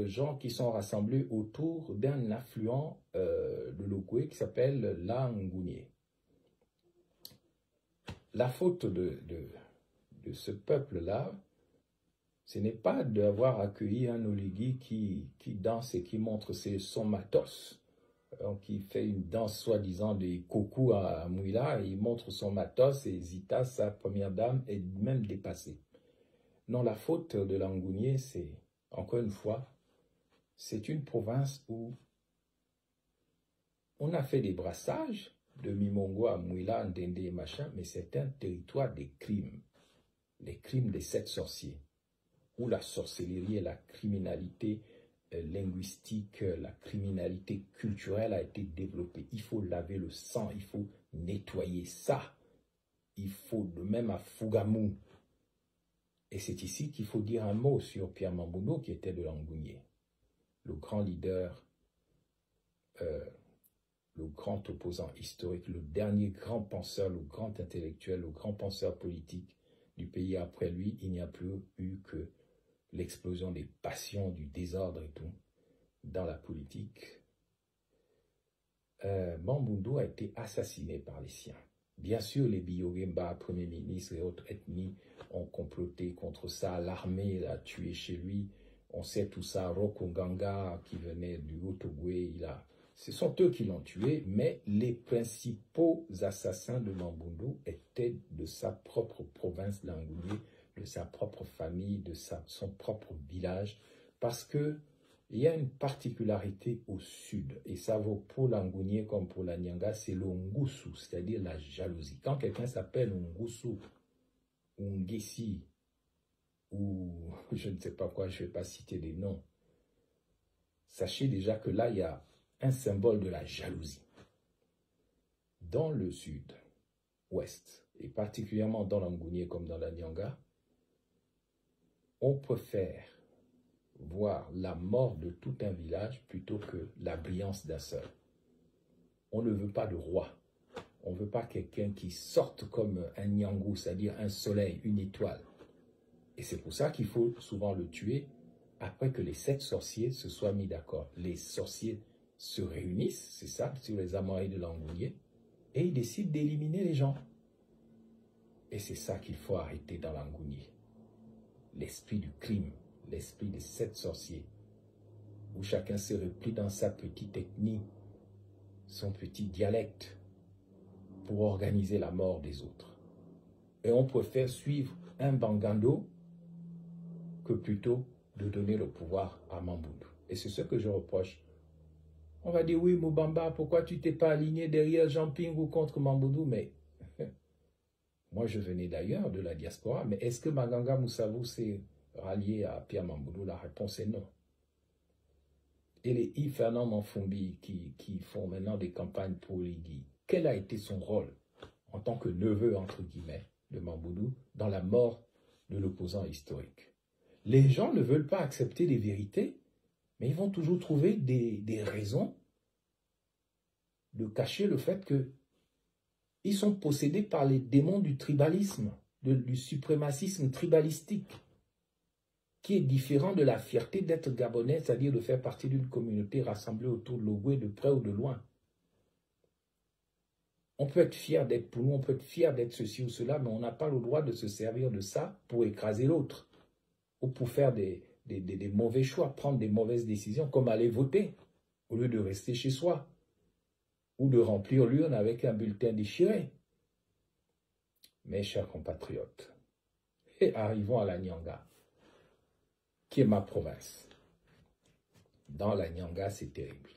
gens qui sont rassemblés autour d'un affluent de l'Ogooué qui s'appelle Langounier. La faute de ce peuple-là, ce n'est pas d'avoir accueilli un Oligui qui danse et qui montre son matos, qui fait une danse soi-disant des coucous à Mouila, et il montre son matos et Zita, sa première dame, est même dépassée. Non, la faute de Langounier, c'est, encore une fois, c'est une province où on a fait des brassages de Mimongo à Mouila, Ndende et machin, mais c'est un territoire des crimes, les crimes des 7 sorciers, où la sorcellerie et la criminalité linguistique, la criminalité culturelle a été développée. Il faut laver le sang, il faut nettoyer ça. Il faut, de même à Fougamou. Et c'est ici qu'il faut dire un mot sur Pierre Mamboundou, qui était de Langounier, le grand leader, le grand opposant historique, le dernier grand penseur, le grand intellectuel, le grand penseur politique du pays. Après lui, il n'y a plus eu que l'explosion des passions, du désordre et tout, dans la politique. Mamboundou a été assassiné par les siens. Bien sûr, les Biyogemba, premiers ministres et autres ethnies ont comploté contre ça. L'armée l'a tué chez lui. On sait tout ça. Rokonganga, qui venait du Haut-Ogooué, ce sont eux qui l'ont tué, mais les principaux assassins de Mamboundou étaient de sa propre province Langounier, de sa propre famille, de son propre village, parce que il y a une particularité au sud, et ça vaut pour Langounier comme pour la Nyanga, c'est le Ngusu, c'est-à-dire la jalousie. Quand quelqu'un s'appelle Ngusu ou Ngesi, ou je ne sais pas quoi, je ne vais pas citer des noms, sachez déjà que là, il y a un symbole de la jalousie. Dans le sud-ouest, et particulièrement dans l'Angounié comme dans la Nyanga, on préfère voir la mort de tout un village plutôt que la brillance d'un seul. On ne veut pas de roi. On ne veut pas quelqu'un qui sorte comme un Nyangou, c'est-à-dire un soleil, une étoile. Et c'est pour ça qu'il faut souvent le tuer après que les 7 sorciers se soient mis d'accord. Les sorciers se réunissent, c'est ça, sur les Amoris de l'Angounié, et ils décident d'éliminer les gens. Et c'est ça qu'il faut arrêter dans l'Angounié. L'esprit du crime, l'esprit des 7 sorciers, où chacun se replie dans sa petite ethnie, son petit dialecte, pour organiser la mort des autres. Et on préfère suivre un Bangando que plutôt de donner le pouvoir à Mamboundou. Et c'est ce que je reproche. On va dire, oui, Moubamba, pourquoi tu t'es pas aligné derrière Jean Ping ou contre Mamboundou? Mais moi, je venais d'ailleurs, de la diaspora. Mais est-ce que Maganga Moussavou s'est rallié à Pierre Mamboundou? La réponse est non. Et les Yves Fernand Manfumbi qui font maintenant des campagnes pour Lydie, quel a été son rôle en tant que neveu, entre guillemets, de Mamboundou dans la mort de l'opposant historique? Les gens ne veulent pas accepter les vérités, mais ils vont toujours trouver des raisons de cacher le fait qu'ils sont possédés par les démons du tribalisme, du suprémacisme tribalistique, qui est différent de la fierté d'être gabonais, c'est-à-dire de faire partie d'une communauté rassemblée autour de l'Ogooué, de près ou de loin. On peut être fier d'être pour nous, on peut être fier d'être ceci ou cela, mais on n'a pas le droit de se servir de ça pour écraser l'autre, ou pour faire des mauvais choix, prendre des mauvaises décisions, comme aller voter, au lieu de rester chez soi, ou de remplir l'urne avec un bulletin déchiré. Mes chers compatriotes, et arrivons à la Nyanga, qui est ma province. Dans la Nyanga, c'est terrible.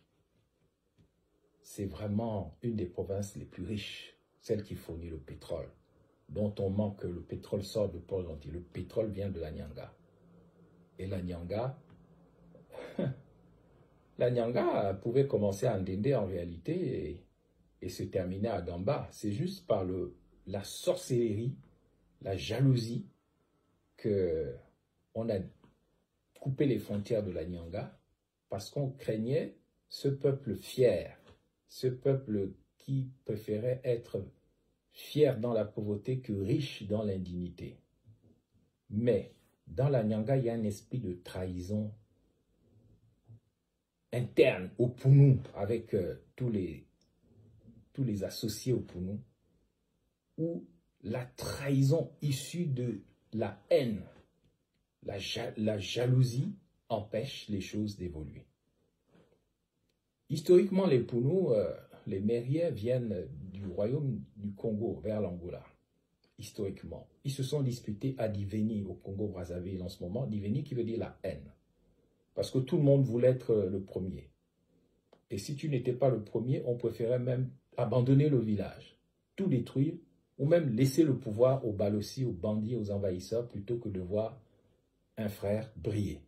C'est vraiment une des provinces les plus riches, celle qui fournit le pétrole, dont on manque, le pétrole sort de Port-Gentil. Le pétrole vient de la Nyanga. Et la Nyanga, la Nyanga pouvait commencer à Ndende en réalité et se terminer à Gamba. C'est juste par la sorcellerie, la jalousie qu'on a coupé les frontières de la Nyanga parce qu'on craignait ce peuple fier, ce peuple qui préférait être fier dans la pauvreté que riche dans l'indignité. Mais dans la Nyanga, il y a un esprit de trahison interne au Pounou, avec tous les associés au Pounou, où la trahison issue de la haine, la jalousie empêche les choses d'évoluer. Historiquement, les Pounous, les Mériens viennent du royaume du Congo vers l'Angola. Historiquement, ils se sont disputés à Diveni au Congo-Brazzaville en ce moment. Diveni qui veut dire la haine. Parce que tout le monde voulait être le premier. Et si tu n'étais pas le premier, on préférait même abandonner le village, tout détruire, ou même laisser le pouvoir aux Balossi, aux bandits, aux envahisseurs, plutôt que de voir un frère briller.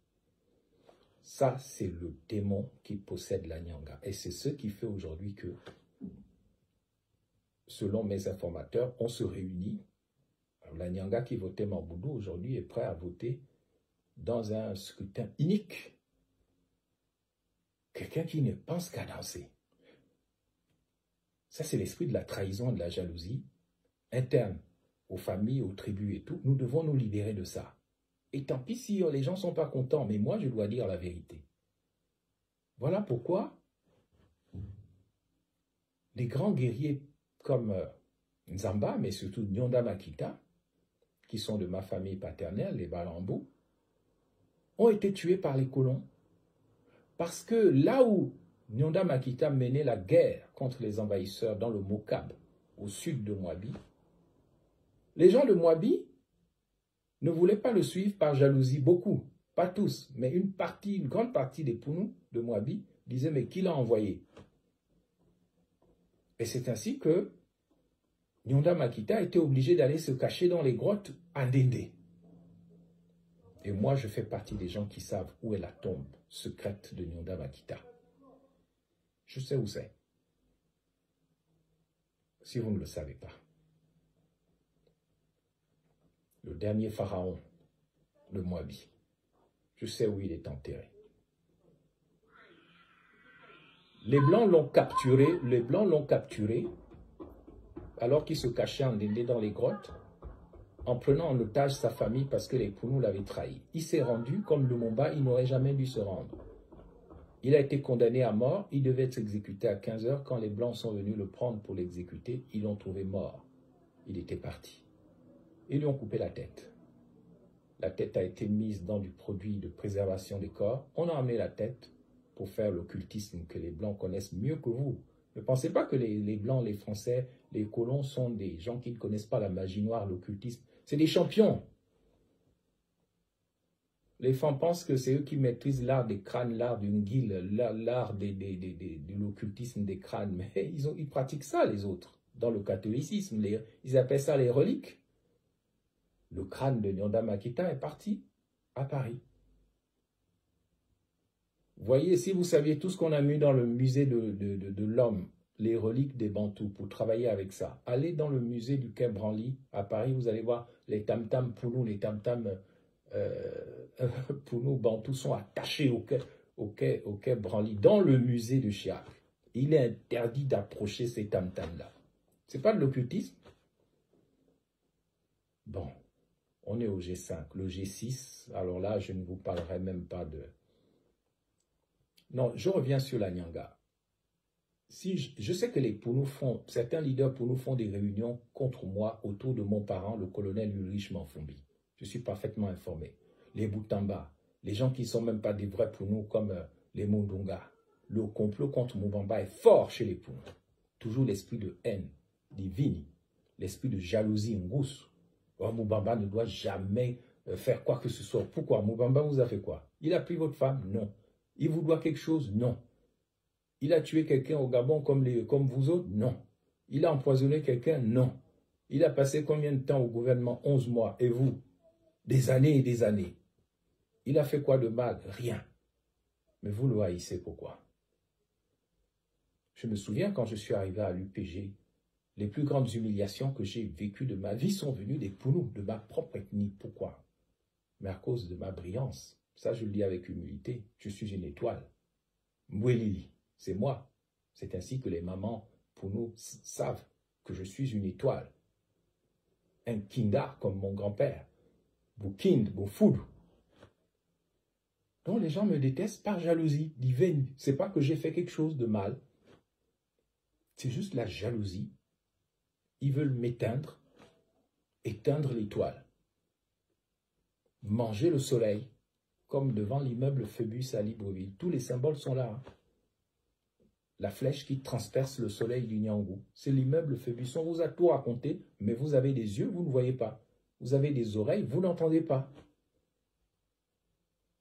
Ça, c'est le démon qui possède la Nyanga. Et c'est ce qui fait aujourd'hui que, selon mes informateurs, on se réunit. Alors, la Nyanga qui votait Mamboundou aujourd'hui est prêt à voter dans un scrutin unique. Quelqu'un qui ne pense qu'à danser. Ça, c'est l'esprit de la trahison et de la jalousie interne aux familles, aux tribus et tout. Nous devons nous libérer de ça. Et tant pis si les gens ne sont pas contents, mais moi, je dois dire la vérité. Voilà pourquoi les grands guerriers comme Nzamba, mais surtout Nyonda Makita, qui sont de ma famille paternelle, les Balambou, ont été tués par les colons. Parce que là où Nyonda Makita menait la guerre contre les envahisseurs dans le Mokab, au sud de Mwabi, les gens de Mwabi ne voulaient pas le suivre par jalousie. Beaucoup, pas tous, mais une grande partie des Pounous de Mwabi disaient mais qui l'a envoyé? Et c'est ainsi que Nyonda Makita était obligé d'aller se cacher dans les grottes à Ndende. Et moi, je fais partie des gens qui savent où est la tombe secrète de Nyanda Makita. Je sais où c'est. Si vous ne le savez pas. Le dernier pharaon, le Moabi. Je sais où il est enterré. Les Blancs l'ont capturé, alors qu'il se cachait en Ndé dans les grottes, en prenant en otage sa famille parce que les Pounous l'avaient trahi. Il s'est rendu, comme Lumumba, il n'aurait jamais dû se rendre. Il a été condamné à mort, il devait être exécuté à 15 h. Quand les Blancs sont venus le prendre pour l'exécuter, ils l'ont trouvé mort. Il était parti. Ils lui ont coupé la tête. La tête a été mise dans du produit de préservation des corps. On a amené la tête pour faire l'occultisme que les Blancs connaissent mieux que vous. Ne pensez pas que les Blancs, les Français, les colons sont des gens qui ne connaissent pas la magie noire, l'occultisme. C'est des champions. Les femmes pensent que c'est eux qui maîtrisent l'art des crânes, l'art d'une guile, l'art de l'occultisme des crânes. Mais ils pratiquent ça, les autres, dans le catholicisme. Ils appellent ça les reliques. Le crâne de Nyanda Makita est parti à Paris. Vous voyez, si vous saviez tout ce qu'on a mis dans le musée de l'homme, les reliques des Bantous, pour travailler avec ça, allez dans le musée du Quai Branly à Paris, vous allez voir les tam-tams Pounous, les tam-tams Pounous Bantous sont attachés au quai Branly, dans le musée de Chirac. Il est interdit d'approcher ces tam-tams-là. Ce n'est pas de l'occultisme. Bon, on est au G5. Le G6, alors là, je ne vous parlerai même pas de... Non, je reviens sur la Nyanga. Si je sais que les Pounous font, certains leaders Pounous font des réunions contre moi autour de mon parent, le colonel Ulrich Manfumbi. Je suis parfaitement informé. Les Boutamba, les gens qui ne sont même pas des vrais Pounous comme les Mundunga. Le complot contre Moubamba est fort chez les Pounous. Toujours l'esprit de haine, divine, l'esprit de jalousie, Ngous. Oh, Moubamba ne doit jamais faire quoi que ce soit. Pourquoi? Moubamba vous a fait quoi? Il a pris votre femme? Non. Il vous doit quelque chose? Non. Il a tué quelqu'un au Gabon comme vous autres? Non. Il a empoisonné quelqu'un? Non. Il a passé combien de temps au gouvernement? 11 mois. Et vous? Des années et des années. Il a fait quoi de mal? Rien. Mais vous le haïssez, pourquoi? Je me souviens quand je suis arrivé à l'UPG, les plus grandes humiliations que j'ai vécues de ma vie sont venues des Pounous, de ma propre ethnie. Pourquoi? Mais à cause de ma brillance. Ça, je le dis avec humilité. Je suis une étoile. Mwelili, c'est moi. C'est ainsi que les mamans Pounous savent que je suis une étoile. Un kindar comme mon grand-père. Boukind, Boufoudou. Donc les gens me détestent par jalousie divine. C'est pas que j'ai fait quelque chose de mal. C'est juste la jalousie. Ils veulent m'éteindre, éteindre l'étoile. Manger le soleil, comme devant l'immeuble Phébus à Libreville. Tous les symboles sont là. Hein. La flèche qui transperce le soleil du Nyangou. C'est l'immeuble Phébus. On vous a tout raconté, mais vous avez des yeux, vous ne voyez pas. Vous avez des oreilles, vous n'entendez pas.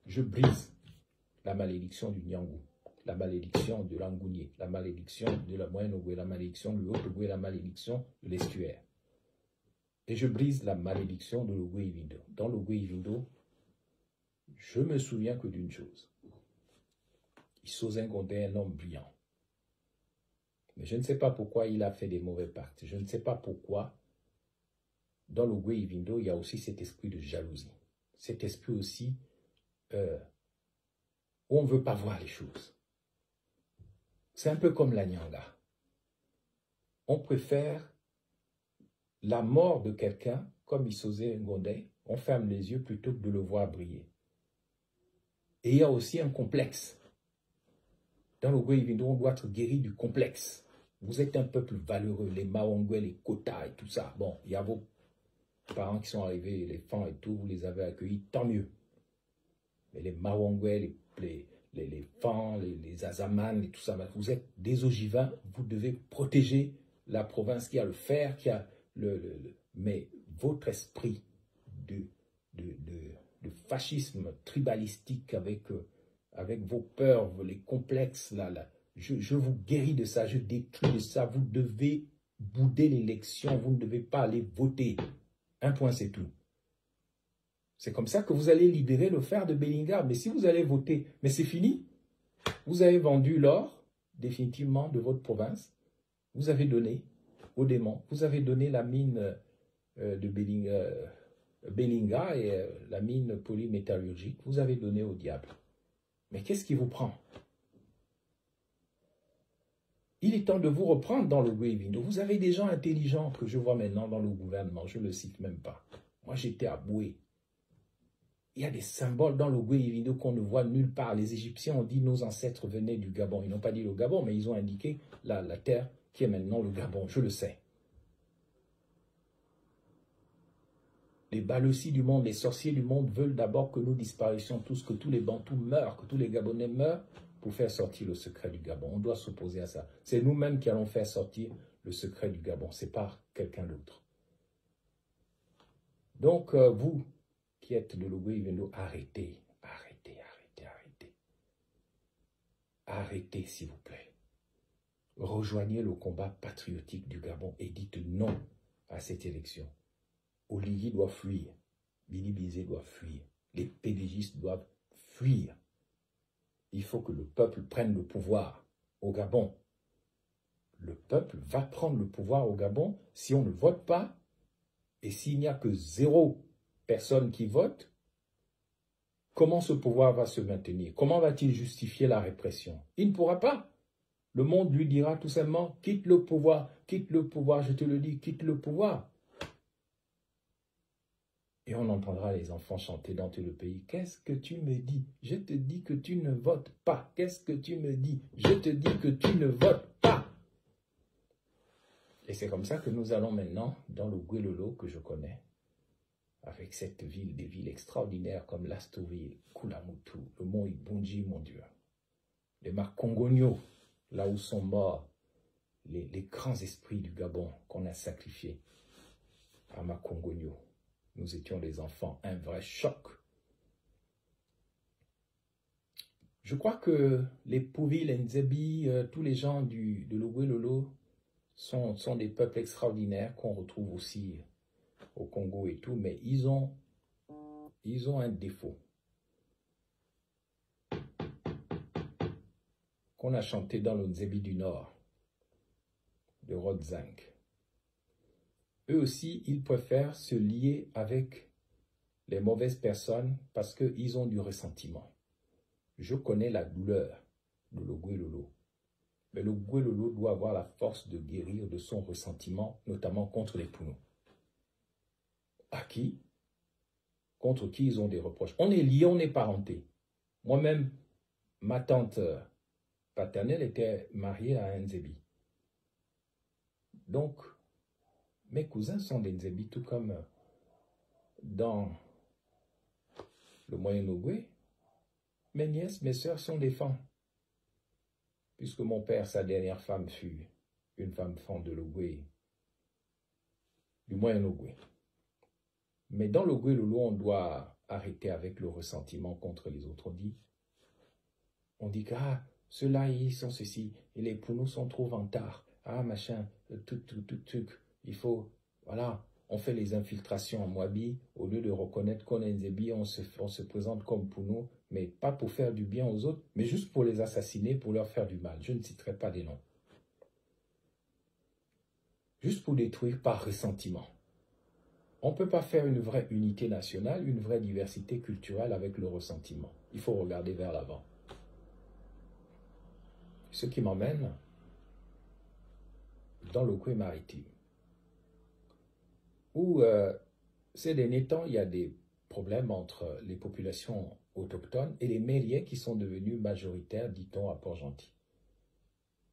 Je brise la malédiction du Nyangou, la malédiction de l'Angounier, la malédiction de la Moyenne-Ogooué, la malédiction de l'Haute-Ogooué, la malédiction de l'estuaire. Et je brise la malédiction de l'Ogooué-Ivindo. Dans l'Ogooué-Ivindo, je me souviens que d'une chose. Issozen Gondé est un homme brillant. Mais je ne sais pas pourquoi il a fait des mauvais pactes. Je ne sais pas pourquoi, dans l'Ogooué-Ivindo, il y a aussi cet esprit de jalousie. Cet esprit aussi où on ne veut pas voir les choses. C'est un peu comme la Nyanga. On préfère la mort de quelqu'un, comme Issozen Gondé, on ferme les yeux plutôt que de le voir briller. Et il y a aussi un complexe. Dans l'Ogooué-Ivindo, on doit être guéri du complexe. Vous êtes un peuple valeureux, les Maongwe, les Kota et tout ça. Bon, il y a vos parents qui sont arrivés, les Fans et tout, vous les avez accueillis, tant mieux. Mais les Maongwe, les Fans, les Azaman et tout ça, vous êtes des ogivins, vous devez protéger la province qui a le fer, qui a mais votre esprit de fascisme tribalistique avec vos peurs, les complexes, je vous guéris de ça, je détruis de ça. Vous devez bouder l'élection, vous ne devez pas aller voter. Un point, c'est tout. C'est comme ça que vous allez libérer le fer de Belinga. Mais si vous allez voter, mais c'est fini. Vous avez vendu l'or, définitivement, de votre province. Vous avez donné aux démons. Vous avez donné la mine de Belinga et la mine polymétallurgique. Vous avez donné au diable. Mais qu'est-ce qui vous prend? Il est temps de vous reprendre dans le Guevindo. Vous avez des gens intelligents que je vois maintenant dans le gouvernement. Je ne le cite même pas. Moi, j'étais à Boué. Il y a des symboles dans le Guevindo qu'on ne voit nulle part. Les Égyptiens ont dit nos ancêtres venaient du Gabon. Ils n'ont pas dit le Gabon, mais ils ont indiqué la terre qui est maintenant le Gabon. Je le sais. Les Balossis du monde, les sorciers du monde veulent d'abord que nous disparaissions tous, que tous les Bantous meurent, que tous les Gabonais meurent pour faire sortir le secret du Gabon. On doit s'opposer à ça. C'est nous-mêmes qui allons faire sortir le secret du Gabon. Ce n'est pas quelqu'un d'autre. Donc, vous qui êtes de l'Ogoïvendo, arrêtez, arrêtez, arrêtez, arrêtez. Arrêtez, s'il vous plaît. Rejoignez le combat patriotique du Gabon et dites non à cette élection. Oligui doit fuir. Billy Bizet doit fuir. Les PDGistes doivent fuir. Il faut que le peuple prenne le pouvoir au Gabon. Le peuple va prendre le pouvoir au Gabon si on ne vote pas et s'il n'y a que 0 personne qui vote. Comment ce pouvoir va se maintenir? Comment va-t-il justifier la répression? Il ne pourra pas. Le monde lui dira tout simplement, quitte le pouvoir, je te le dis, quitte le pouvoir. Et on entendra les enfants chanter dans tout le pays. Qu'est-ce que tu me dis? Je te dis que tu ne votes pas. Qu'est-ce que tu me dis? Je te dis que tu ne votes pas. Et c'est comme ça que nous allons maintenant dans le Guelolo que je connais, avec cette ville, des villes extraordinaires comme Lastoville, Kulamutu, le mont Ibunji, mon Dieu, les Makongogno, là où sont morts les grands esprits du Gabon qu'on a sacrifiés à Makongogno. Nous étions des enfants, un vrai choc. Je crois que les Pouville, les Nzebi, tous les gens de l'Oguelolo sont des peuples extraordinaires qu'on retrouve aussi au Congo et tout, mais ils ont un défaut qu'on a chanté dans le Nzebi du Nord, de Rodzank. Eux aussi, ils préfèrent se lier avec les mauvaises personnes parce qu'ils ont du ressentiment. Je connais la douleur de l'Oguelolo, mais l'Oguelolo doit avoir la force de guérir de son ressentiment, notamment contre les Pounou. À qui? Contre qui ils ont des reproches. On est liés, on est parentés. Moi-même, ma tante paternelle était mariée à un Nzebi. Donc, mes cousins sont des Nzebi, tout comme dans le Moyen-Ogooué. Mes nièces, mes sœurs sont des femmes. Puisque mon père, sa dernière femme fut une femme de l'Ogooué, du Moyen-Ogooué. Mais dans le Guelolo, on doit arrêter avec le ressentiment contre les autres. On dit que ceux-là, ils sont ceci, et les Pounou sont trop vantards. Machin, tout. Il faut, voilà, on fait les infiltrations en Mwabi, au lieu de reconnaître qu'on est Nzebi, on se présente comme Pounou, mais pas pour faire du bien aux autres, mais juste pour les assassiner, pour leur faire du mal. Je ne citerai pas des noms. Juste pour détruire par ressentiment. On ne peut pas faire une vraie unité nationale, une vraie diversité culturelle avec le ressentiment. Il faut regarder vers l'avant. Ce qui m'emmène dans le coin maritime, où ces derniers temps, il y a des problèmes entre les populations autochtones et les Mériens qui sont devenus majoritaires, dit-on, à Port-Gentil.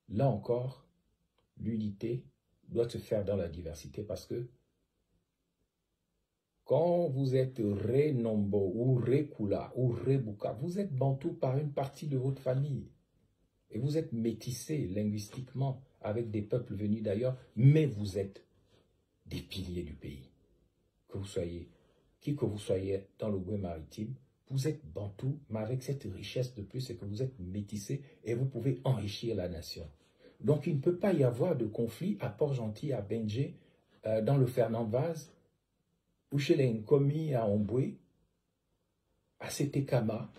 Là encore, l'unité doit se faire dans la diversité parce que quand vous êtes Renombo ou Rekula ou Rebuka, vous êtes bantou par une partie de votre famille. Et vous êtes métissés linguistiquement avec des peuples venus d'ailleurs, mais vous êtes des piliers du pays. Que vous soyez, qui que vous soyez dans le Goué maritime, vous êtes bantou, mais avec cette richesse de plus, c'est que vous êtes métissés et vous pouvez enrichir la nation. Donc il ne peut pas y avoir de conflit à Port-Gentil, à Benjé, dans le Fernand Vaz, ou chez les Nkomi à Omboué, à cet Ekama,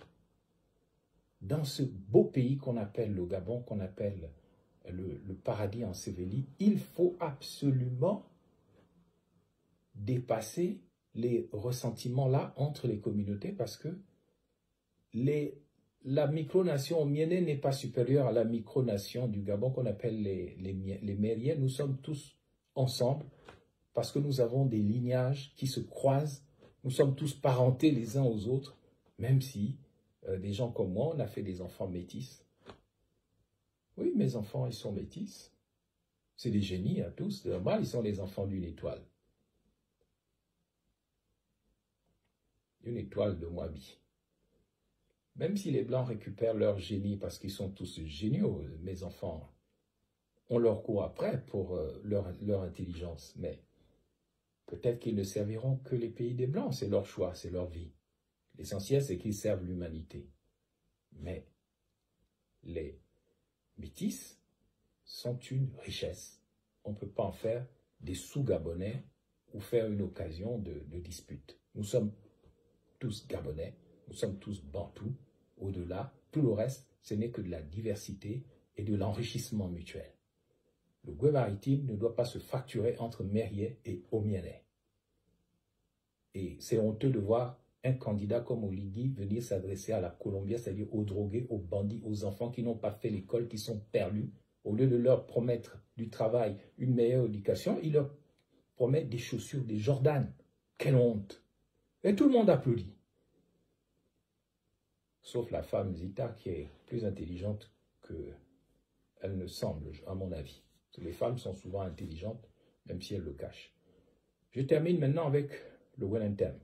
dans ce beau pays qu'on appelle le Gabon, qu'on appelle le paradis enseveli, il faut absolument dépasser les ressentiments là entre les communautés parce que la micronation Mienné n'est pas supérieure à la micronation du Gabon qu'on appelle les Mériens. Nous sommes tous ensemble parce que nous avons des lignages qui se croisent. Nous sommes tous parentés les uns aux autres, même si des gens comme moi, on a fait des enfants métis. Oui, mes enfants, ils sont métis. C'est des génies, hein, tous. Normal, ils sont les enfants d'une étoile. Une étoile de Moabi. Même si les Blancs récupèrent leur génie parce qu'ils sont tous géniaux, mes enfants, on leur court après pour leur intelligence. Mais peut-être qu'ils ne serviront que les pays des Blancs. C'est leur choix, c'est leur vie. L'essentiel, c'est qu'ils servent l'humanité. Mais les métis sont une richesse. On ne peut pas en faire des sous-Gabonais ou faire une occasion de dispute. Nous sommes tous Gabonais, nous sommes tous Bantous. Au-delà, tout le reste, ce n'est que de la diversité et de l'enrichissement mutuel. Le Goué maritime ne doit pas se fracturer entre Mériais et Omienais. Et c'est honteux de voir un candidat comme Oligui venir s'adresser à la Colombie, c'est-à-dire aux drogués, aux bandits, aux enfants qui n'ont pas fait l'école, qui sont perdus. Au lieu de leur promettre du travail, une meilleure éducation, il leur promet des chaussures, des Jordan. Quelle honte! Et tout le monde applaudit. Sauf la femme Zita qui est plus intelligente qu'elle ne semble, à mon avis. Les femmes sont souvent intelligentes, même si elles le cachent. Je termine maintenant avec le Welentem.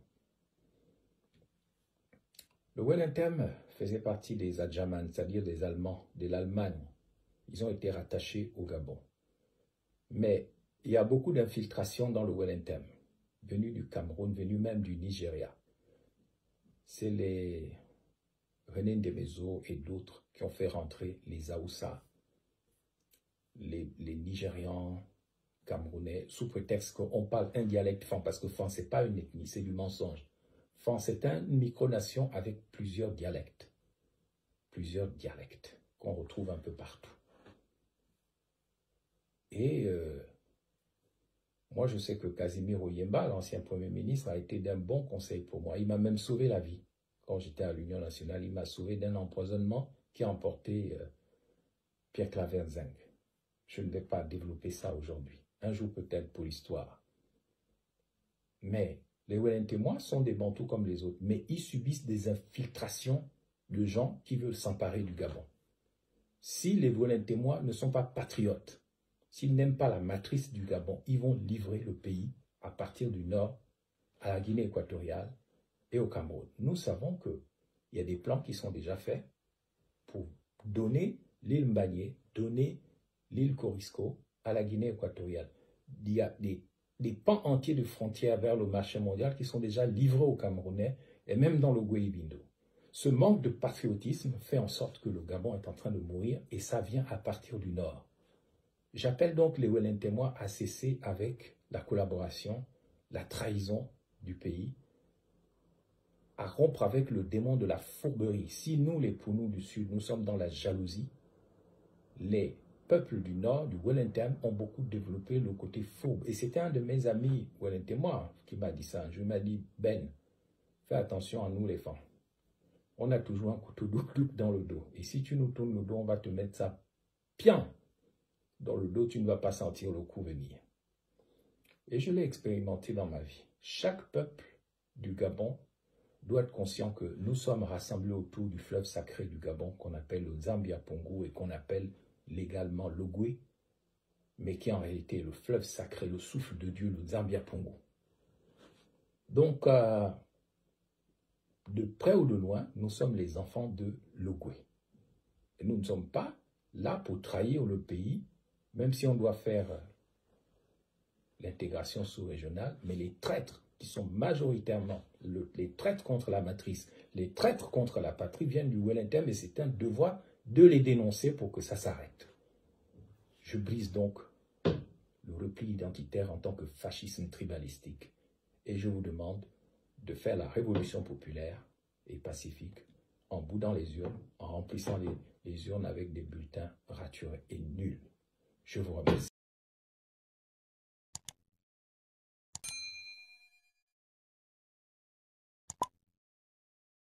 Le Welentem faisait partie des Adjaman, c'est-à-dire des Allemands, de l'Allemagne. Ils ont été rattachés au Gabon. Mais il y a beaucoup d'infiltrations dans le Welentem, venus du Cameroun, venus même du Nigeria. C'est les René Ndemezo et d'autres qui ont fait rentrer les Aoussa, les Nigérians, Camerounais, sous prétexte qu'on parle un dialecte Fan, parce que Fan, ce n'est pas une ethnie, c'est du mensonge. Fan, c'est une micronation avec plusieurs dialectes qu'on retrouve un peu partout. Et moi, je sais que Casimir Oyemba, l'ancien Premier ministre, a été d'un bon conseil pour moi. Il m'a même sauvé la vie. Quand j'étais à l'Union nationale, il m'a sauvé d'un empoisonnement qui a emporté Pierre Claver-Zeng. Je ne vais pas développer ça aujourd'hui. Un jour peut-être pour l'histoire. Mais les Welentémois sont des Bantous comme les autres, mais ils subissent des infiltrations de gens qui veulent s'emparer du Gabon. Si les Welentémois ne sont pas patriotes, s'ils n'aiment pas la matrice du Gabon, ils vont livrer le pays à partir du nord à la Guinée équatoriale et au Cameroun. Nous savons qu'il y a des plans qui sont déjà faits pour donner l'île Mbagné, donner l'île Corisco à la Guinée équatoriale. Il y a des pans entiers de frontières vers le marché mondial qui sont déjà livrés aux Camerounais et même dans le Guéibindo. Ce manque de patriotisme fait en sorte que le Gabon est en train de mourir et ça vient à partir du nord. J'appelle donc les Welentémois à cesser avec la collaboration, la trahison du pays, à rompre avec le démon de la fourberie. Si nous, les Pounous du Sud, nous sommes dans la jalousie, les peuples du Nord, du Welentem, ont beaucoup développé le côté fourbe. Et c'était un de mes amis Welentémois qui m'a dit ça. Je m'a dit, Ben, fais attention à nous les femmes. On a toujours un couteau double dans le dos. Et si tu nous tournes le dos, on va te mettre ça bien dans le dos, tu ne vas pas sentir le coup venir. Et je l'ai expérimenté dans ma vie. Chaque peuple du Gabon doit être conscient que nous sommes rassemblés autour du fleuve sacré du Gabon qu'on appelle le Zambia-Pongo et qu'on appelle légalement le Goué, mais qui en réalité est le fleuve sacré, le souffle de Dieu, le Zambia-Pongo. Donc, de près ou de loin, nous sommes les enfants de l'Ogoué. Et nous ne sommes pas là pour trahir le pays, même si on doit faire l'intégration sous-régionale, mais les traîtres qui sont majoritairement les traîtres contre la matrice, les traîtres contre la patrie viennent du Welentem et c'est un devoir de les dénoncer pour que ça s'arrête. Je brise donc le repli identitaire en tant que fascisme tribalistique et je vous demande de faire la révolution populaire et pacifique, en boudant les urnes, en remplissant les urnes avec des bulletins raturés et nuls. Je vous remercie.